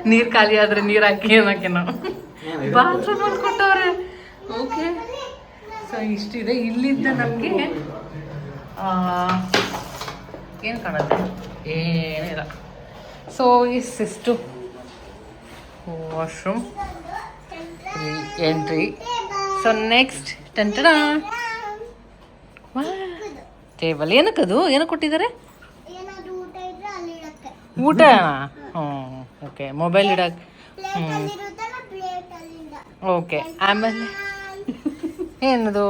ನೀರು ಖಾಲಿ ಆದರೆ ನೀರು ಹಾಕಿ ಅನ್ನೋಕೆ ನಾವು ಬಾತ್ರೂಮಲ್ಲಿ ಕೊಟ್ಟವ್ರೆ. Okay, so ಇಷ್ಟಿದೆ. ಇಲ್ಲಿದ್ದ ನಮಗೆ ಏನು ಕಾಣುತ್ತೆ? ಏನಿಲ್ಲ. ಸೊ ಇಷ್ಟು ವಾಶ್ರೂಮ್ ಎಂಟ್ರಿ. ಸೊ ನೆಕ್ಸ್ಟ್ ಟೆಂಟಡ ಟೇಬಲ್. ಏನಕ್ಕದು? ಏನಕ್ಕೆ ಕೊಟ್ಟಿದ್ದಾರೆ? ಏನಾದ್ರು ಊಟ ಇದ್ರೆ ಅಲ್ಲಿ ಇಡಕ್ಕೆ. ಊಟ? ಹ್ಞೂ, ಓಕೆ. ಮೊಬೈಲ್ ಇಡಕ್ಕೆ. ಪ್ಲೇಟಲ್ಲಿ ಇರುತ್ತಲ್ಲ, ಪ್ಲೇಟಲ್ಲಿಂದ. ಓಕೆ. ಆಮೇಲೆ ಏನದು?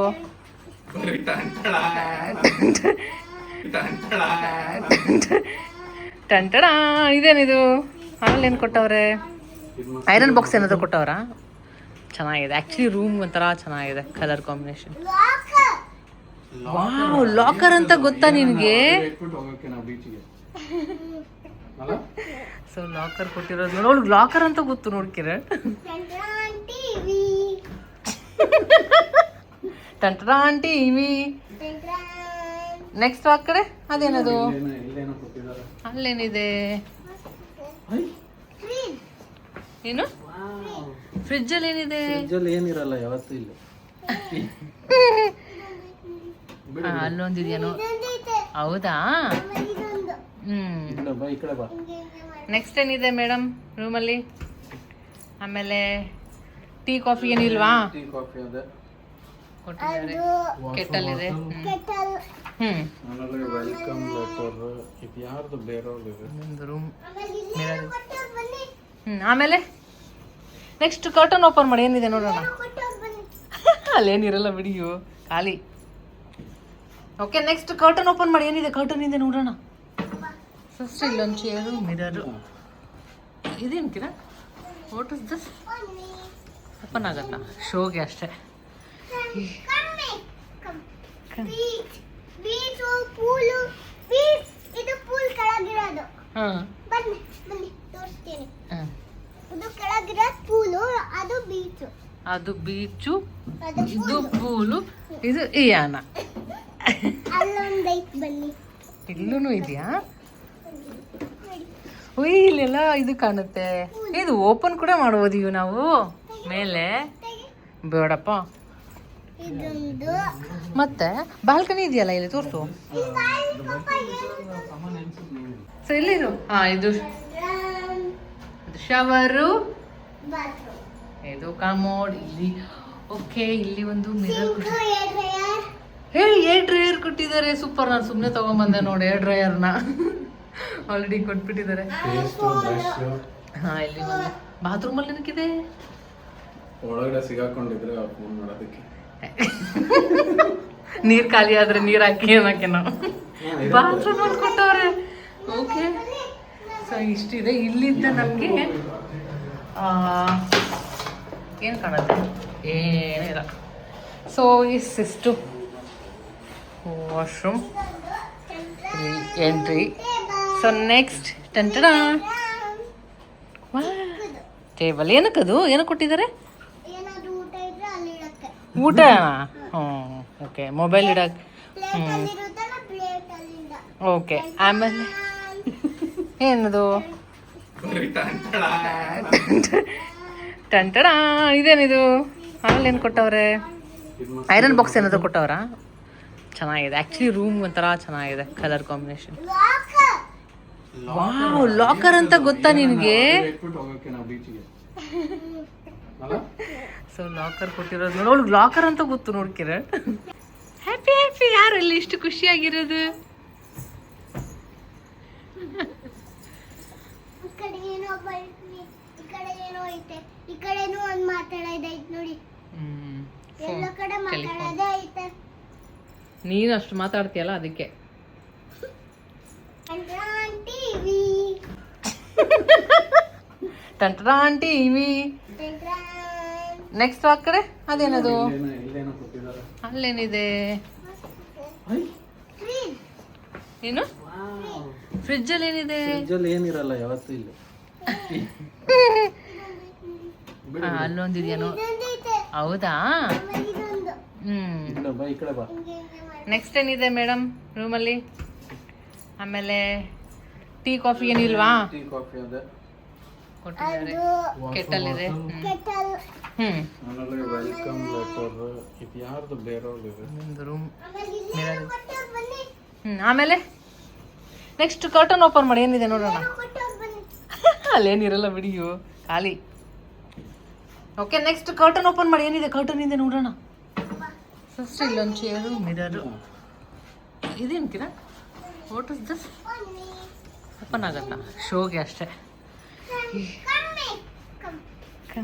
ಟಂಟಡ. ಇದೇನಿದು? ಆಮೇಲೆ ಏನು ಕೊಟ್ಟವ್ರೆ? ಐರನ್ ಬಾಕ್ಸ್ ಏನಾದರೂ ಕೊಟ್ಟವ್ರಾ? ಚೆನ್ನಾಗಿದೆ. ಆ್ಯಕ್ಚುಲಿ ರೂಮ್ ಒಂಥರ ಚೆನ್ನಾಗಿದೆ, ಕಲರ್ ಕಾಂಬಿನೇಷನ್. ವಾವ್, ಲಾಕರ್ ಅಂತ ಗೊತ್ತಾ ನಿನಗೆ? ಸೊ ಲಾಕರ್ ಕೊಟ್ಟಿರೋದು ನೋಡಿ. ಅವಳಿಗೆ ಲಾಕರ್ ಅಂತ ಗೊತ್ತು ನೋಡ್ಕಿರ. ಟಿವಿ. ಟಂಟರಾನ್ ಟಿವಿ. ನೆಕ್ಸ್ಟ್ ಆ ಕಡೆ ಅದೇನದು? ಅಲ್ಲೇನಿದೆ? ಏನು? ಫ್ರಿಜ್ಜಲ್ಲಿ ಏನಿದೆ? ಏನಿರಲ್ಲ ಯಾವತ್ತೂ ಇಲ್ಲ. ಅಲ್ಲೊಂದಿದೆಯೇನೋ. ಹೌದಾ? ನೆಕ್ಸ್ಟ್ ಏನಿದೆ ಮೇಡಮ್ ರೂಮಲ್ಲಿ? ಆಮೇಲೆ ಟೀ ಕಾಫಿ ಏನಿಲ್ವಾ? ಟೀ ಕಾಫಿ ಅದೇ ಕೊಟ್ಟಿದ್ದಾರೆ. ಕೆಟಲ್ ಇದೆ. ಆಮೇಲೆ ವೆಲ್ಕಮ್ ಲೆಟರ್. ಇದು ಯಾರ್ದು? ಬೇರೆಯವ್ರದ್ದು. ಒಂದು ರೂಮ್ ಮಿರರ್. ಆಮೇಲೆ ನೆಕ್ಸ್ಟ್ ಕರ್ಟನ್ ಓಪನ್ ಮಾಡಿ. ಏನಿದೆ ನೋಡೋಣ. ಅಲ್ಲೇನಿರಲ್ಲ ಬಿಡಿಯು, ಖಾಲಿ. ಓಕೆ, ನೆಕ್ಸ್ಟ್ ಕರ್ಟನ್ ಓಪನ್ ಮಾಡಿ. ಏನಿದೆ ಕರ್ಟನ್ ಇದೆ ನೋಡೋಣ. ಫಸ್ಟ್ ಇಲ್ಲೊಂದು ಚೇರು, ಮಿರರು. ಇದೇನು ಕಿರ? What is this? ಓಪನ್ ಆಗಲ್ಲ, ಶೋಗೆ ಅಷ್ಟೇ. ಬೀಚ್ ಬೀಚ್ ಪೂಲು ಬೀಚ್ ಇದು ಪೂಲ್ ಕೆಳಗಿರೋದು. ಹಾಂ ಬನ್ನಿ ಬನ್ನಿ ತೋರಿಸ್ತೀನಿ. ಹಾಂ, ಇದು ಕೆಳಗಿರೋ ಪೂಲು, ಅದು ಬೀಚು. ಅದು ಬೀಚು, ಅದು ಇದು ಪೂಲು, ಇದು ಇಯಾನ. ಅಲ್ಲೊಂದೈತ್ ಬನ್ನಿ. ಇಲ್ಲೂ ಇದೆಯಾ? ಉಯ್, ಇಲ್ಲೆಲ್ಲ ಇದು ಕಾಣುತ್ತೆ. ಇದು ಓಪನ್ ಕೂಡ ಮಾಡ್ಬೋದು ಇವು ನಾವು ಮೇಲೆ. ಬೇಡಪ್ಪ. ಇದೊಂದು ಮತ್ತೆ ಬಾಲ್ಕನಿ ಇದೆಯಲ್ಲ ಇಲ್ಲಿ, ತೋರಿಸು. ಸೊ ಇಲ್ಲಿದು ಇದು ಶವರು, ಇದು ಕಮೋಡ್ ಇಲ್ಲಿ. ಓಕೆ, ಇಲ್ಲಿ ಒಂದು ಮಿರರ್. ಹೇ, ಏರ್ ಡ್ರೈಯರ್ ಕೊಟ್ಟಿದ್ದಾರೆ, ಸೂಪರ್. ನಾನು ಸುಮ್ಮನೆ ತಗೊಂಡ್ಬಂದೆ ನೋಡಿ ಏರ್ ಡ್ರೈಯರ್ನ. ಆಲ್ರೆಡಿ ಕೊಟ್ಬಿಟ್ಟಿದ್ದಾರೆ. ಹಾ, ಇಲ್ಲಿ ಒಂದು ಬಾತ್ರೂಮಲ್ಲಿ ಏನಕ್ಕಿದೆ? ಒಳಗಡೆ ಸಿಗಾಕೊಂಡಿದ್ರೆ ಫೋನ್ ಮಾಡೋದಕ್ಕೆ. ನೀರ್ ಖಾಲಿ ಆದ್ರೆ ನೀರ್ ಹಾಕಿ ಅನ್ನಕ್ಕೆ ನಾವು ಬಾತ್ರೂಮ್ ಅಲ್ಲಿ ಕೊಟ್ಟವ್ರೆ. Okay, so ಇಷ್ಟಿದೆ. ಇಲ್ಲಿದ್ದ ನಮ್ಗೆ ಏನ್ ಕಾಣುತ್ತೆ? ಏನಿಲ್ಲ. ಸೊ ಇಷ್ಟು ವಾಶ್ರೂಮ್, ಎಂಟ್ರಿ. ಸೊ ನೆಕ್ಸ್ಟ್ ಟೆಂಟಡ ಟೇಬಲ್. ಏನಕ್ಕದು? ಏನಕ್ಕೆ ಕೊಟ್ಟಿದ್ದಾರೆ? ಏನಾದ್ರು ಊಟ ಇದ್ರೆ ಅಲ್ಲಿ ಇಡಕ್ಕೆ. ಊಟ? ಹ್ಞೂ, ಓಕೆ. ಮೊಬೈಲ್ ಇಡಕ್ಕೆ. ಪ್ಲೇಟ್ ಅಲ್ಲಿ ಇರುತ್ತಲ್ಲ, ಪ್ಲೇಟ್ ಅಲ್ಲಿಂದ. ಓಕೆ. ಆಮೇಲೆ ಏನದು? ಟಂಟಡ. ಇದೇನಿದು? ಆಮೇಲೆ ಏನು ಕೊಟ್ಟವ್ರೆ? ಐರನ್ ಬಾಕ್ಸ್ ಏನಾದ್ರು ಕೊಟ್ಟವ್ರ? ಚೆನ್ನಾಗಿದೆ ಆ್ಯಕ್ಚುಲಿ. ರೂಮ್ ಒಂಥರ ಚೆನ್ನಾಗಿದೆ, ಕಲರ್ ಕಾಂಬಿನೇಷನ್. ವಾವ್, ಲಾಕರ್ ಅಂತ ಗೊತ್ತಾ ನಿನಗೆ? ಸೊ ಲಾಕರ್ ಕೊಟ್ಟಿರೋದು ನೋಡಿ. ಅವಳಿಗೆ ಲಾಕರ್ ಅಂತ ಗೊತ್ತು ನೋಡ್ಕಿರ. Happy happy. ಯಾರು ಇಲ್ಲಿ ಇಷ್ಟು ಖುಷಿಯಾಗಿರೋದು? ಈ ಕಡೆ ಏನೋ ಬೈಕ್ನಿ, ಈ ಕಡೆ ಏನೋ ಐತೆ, ಈ ಕಡೆನೂ ಒಂದ್ ಮಾತಾಡೋದು ಐತೆ ನೋಡಿ. ಎಲ್ಲ ಕಡೆ ಮಾತಾಡೋದೇ ಐತೆ. ನೀನು ಅಷ್ಟು ಮಾತಾಡ್ತೀಯಲ್ಲ ಅದಕ್ಕೆ. TV ಟಂಟರಾನ್ TV. ನೆಕ್ಸ್ಟ್ ಆ ಕಡೆ ಅದೇನದು? ಅಲ್ಲೇನಿದೆ? ಏನು? ಫ್ರಿಜ್ ಅಲ್ಲಿ ಏನಿದೆ? ಏನಿರಲ್ಲ ಯಾವತ್ತೂ ಇಲ್ಲ. ಅಲ್ಲೊಂದಿದೆಯೇನೋ? ಹೌದಾ? ನೆಕ್ಸ್ಟ್ ಏನಿದೆ ಮೇಡಮ್ ರೂಮಲ್ಲಿ? ಆಮೇಲೆ ಟೀ ಕಾಫಿ ಏನಿಲ್ವಾ? ಕೊಟ್ಟಿದ್ದಾರೆ. ಕೆಟಲ್ ಇದೆ. ಕೆಟಲ್. ಆಮೇಲೆ ವೆಲ್ಕಮ್ ಲೆಟರ್. ಇದು ಯಾರ್ದು? ಬೇರೆಯವ್ರದ್ದು. ಒಂದು ರೂಮ್. ಮಿರರ್ ಕೊಟ್ಟವ್ರು ಬನ್ನಿ. ಆಮೇಲೆ ನೆಕ್ಸ್ಟ್ ಕರ್ಟನ್ ಓಪನ್ ಮಾಡಿ. ಏನಿದೆ ನೋಡೋಣ. ಕೊಟ್ಟವ್ರು ಬನ್ನಿ. ಅಲ್ಲೇನಿರಲ್ಲ ಬಿಡಿಯು, ಖಾಲಿ. ಓಕೆ, ನೆಕ್ಸ್ಟ್ ಕರ್ಟನ್ ಓಪನ್ ಮಾಡಿ. ಏನಿದೆ ಕರ್ಟನ್ ಇದೆ ನೋಡೋಣ. ಫಸ್ಟ್ ಇಲ್ಲೊಂದು ಚೇರು, ಮಿರರು. ಇದೇನ್ಕಿರ? What is this? ಓಪನ್ ಆಗಲ್ಲ, ಶೋಗೆ ಅಷ್ಟೇ.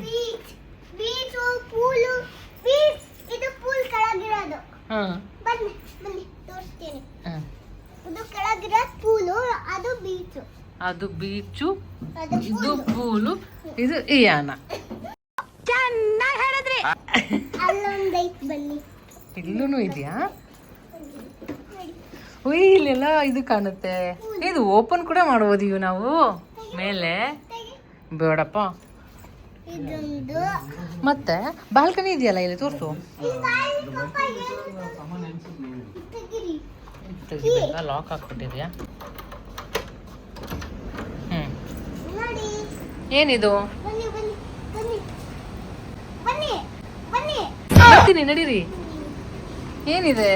ಬೀಚ್ ಬೀಚ್ ಪೂಲು ಬೀಚ್ ಇದು ಪೂಲ್ ಕೆಳಗಿರೋದು. ಹಾಂ, ಬನ್ನಿ ಬನ್ನಿ ತೋರಿಸ್ತೀನಿ. ಹಾಂ, ಇದು ಕೆಳಗಿರೋ ಪೂಲು, ಅದು ಬೀಚು. ಅದು ಬೀಚು, ಅದು ಇದು ಪೂಲು, ಇದು ಇಯಾನ. ಚೆನ್ನಾಗಿ ಹೇಳಿದ್ರಿ. ಅಲ್ಲೊಂದೈತ್ ಬನ್ನಿ. ಇಲ್ಲೂ ಇದೆಯಾ? ಉಯ್, ಇಲ್ಲೆಲ್ಲ ಇದು ಕಾಣುತ್ತೆ. ಇದು ಓಪನ್ ಕೂಡ ಮಾಡ್ಬೋದು ಇವು ನಾವು ಮೇಲೆ. ಬೇಡಪ್ಪ. ಇದೊಂದು ಮತ್ತೆ ಬಾಲ್ಕನಿ ಇದೆಯಲ್ಲ ಇಲ್ಲಿ, ತೋರಿಸು. ಲಾಕ್ ಹಾಕ್ಬಿಟ್ಟಿದ್ಯಾ? ನೋಡಿ. ಏನಿದು? ಬನ್ನಿ ಬನ್ನಿ ಬನ್ನಿ ಬನ್ನಿ ಬನ್ನಿ. ಬರ್ತೀನಿ, ನಡೀರಿ. ಏನಿದೆ?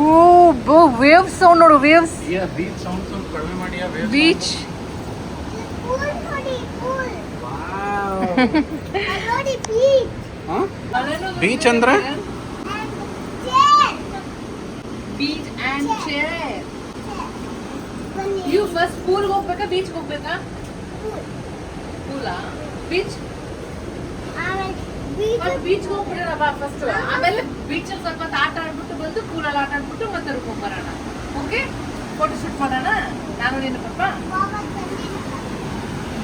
ಓ, ವೇವ್ಸ್ ಸೌಂಡ್ ನೋಡು. ವೇವ್ಸ್. ಬೀಚ್ ಸೌಂಡ್ ಸ್ವಲ್ಪ ಕಡಿಮೆ ಮಾಡಿ. ಬೀಚ್. ಪೂಲ್ ನೋಡಿ, ಪೂಲ್. ನೋಡಿ ಬೀಚ್. ಬೀಚ್ ಅಂದ್ರೆ ಚೇರ್. Beach and chair. ಬನ್ನಿ. ನೀವು ಫಸ್ಟ್ ಪೂಲ್ಗೆ ಹೋಗ್ಬೇಕಾ ಬೀಚ್ಗೆ ಹೋಗ್ಬೇಕಾ? ಪೂಲಾ? ಬೀಚ್? ಆಮೇಲೆ ಬೀಚ್ ಬೀಚ್ಗೆ ಹೋಗ್ಬಿಡೋಣ ಬಾ ಫಸ್ಟ್. ಆಮೇಲೆ ಬೀಚಲ್ಲಿ ಸ್ವಲ್ಪ ಹೊತ್ತು ಆಟ ಆಡ್ಬಿಟ್ಟು ಬಂದು ಪೂಲಲ್ಲಿ ಆಟ ಆಡ್ಬಿಟ್ಟು ಮತ್ತೆ ರೂಮ್ಗೆ ಬರೋಣ. ಓಕೆ, ಫೋಟೋ ಶೂಟ್ ಮಾಡೋಣ. ನಾನು ನಿನ್ನ ಪಪ್ಪ ಬಾಬಾ ತಂದಿಲ್ಲ.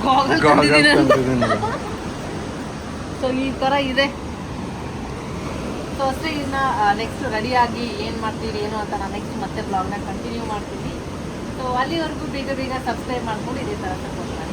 ಗಾಗಲ್ ತಂದಿದ್ದೀನಿ. ಸೊ ಈ ಥರ ಇದೆ. ಸೊ ಅಷ್ಟೇ, ಇದನ್ನ ನೆಕ್ಸ್ಟ್ ರೆಡಿಯಾಗಿ ಏನು ಮಾಡ್ತೀವಿ ಏನು ಅಂತ ನಾನು ನೆಕ್ಸ್ಟ್ ಮತ್ತೆ ಬ್ಲಾಗ್ನ ಕಂಟಿನ್ಯೂ ಮಾಡ್ತೀನಿ. ಸೊ ಅಲ್ಲಿವರೆಗೂ ಬೇಗ ಬೇಗ ಸಬ್ಸ್ಕ್ರೈಬ್ ಮಾಡ್ಕೊಂಡು ಇದೇ ಥರ ಸಪೋರ್ಟ್ ಮಾಡಿ.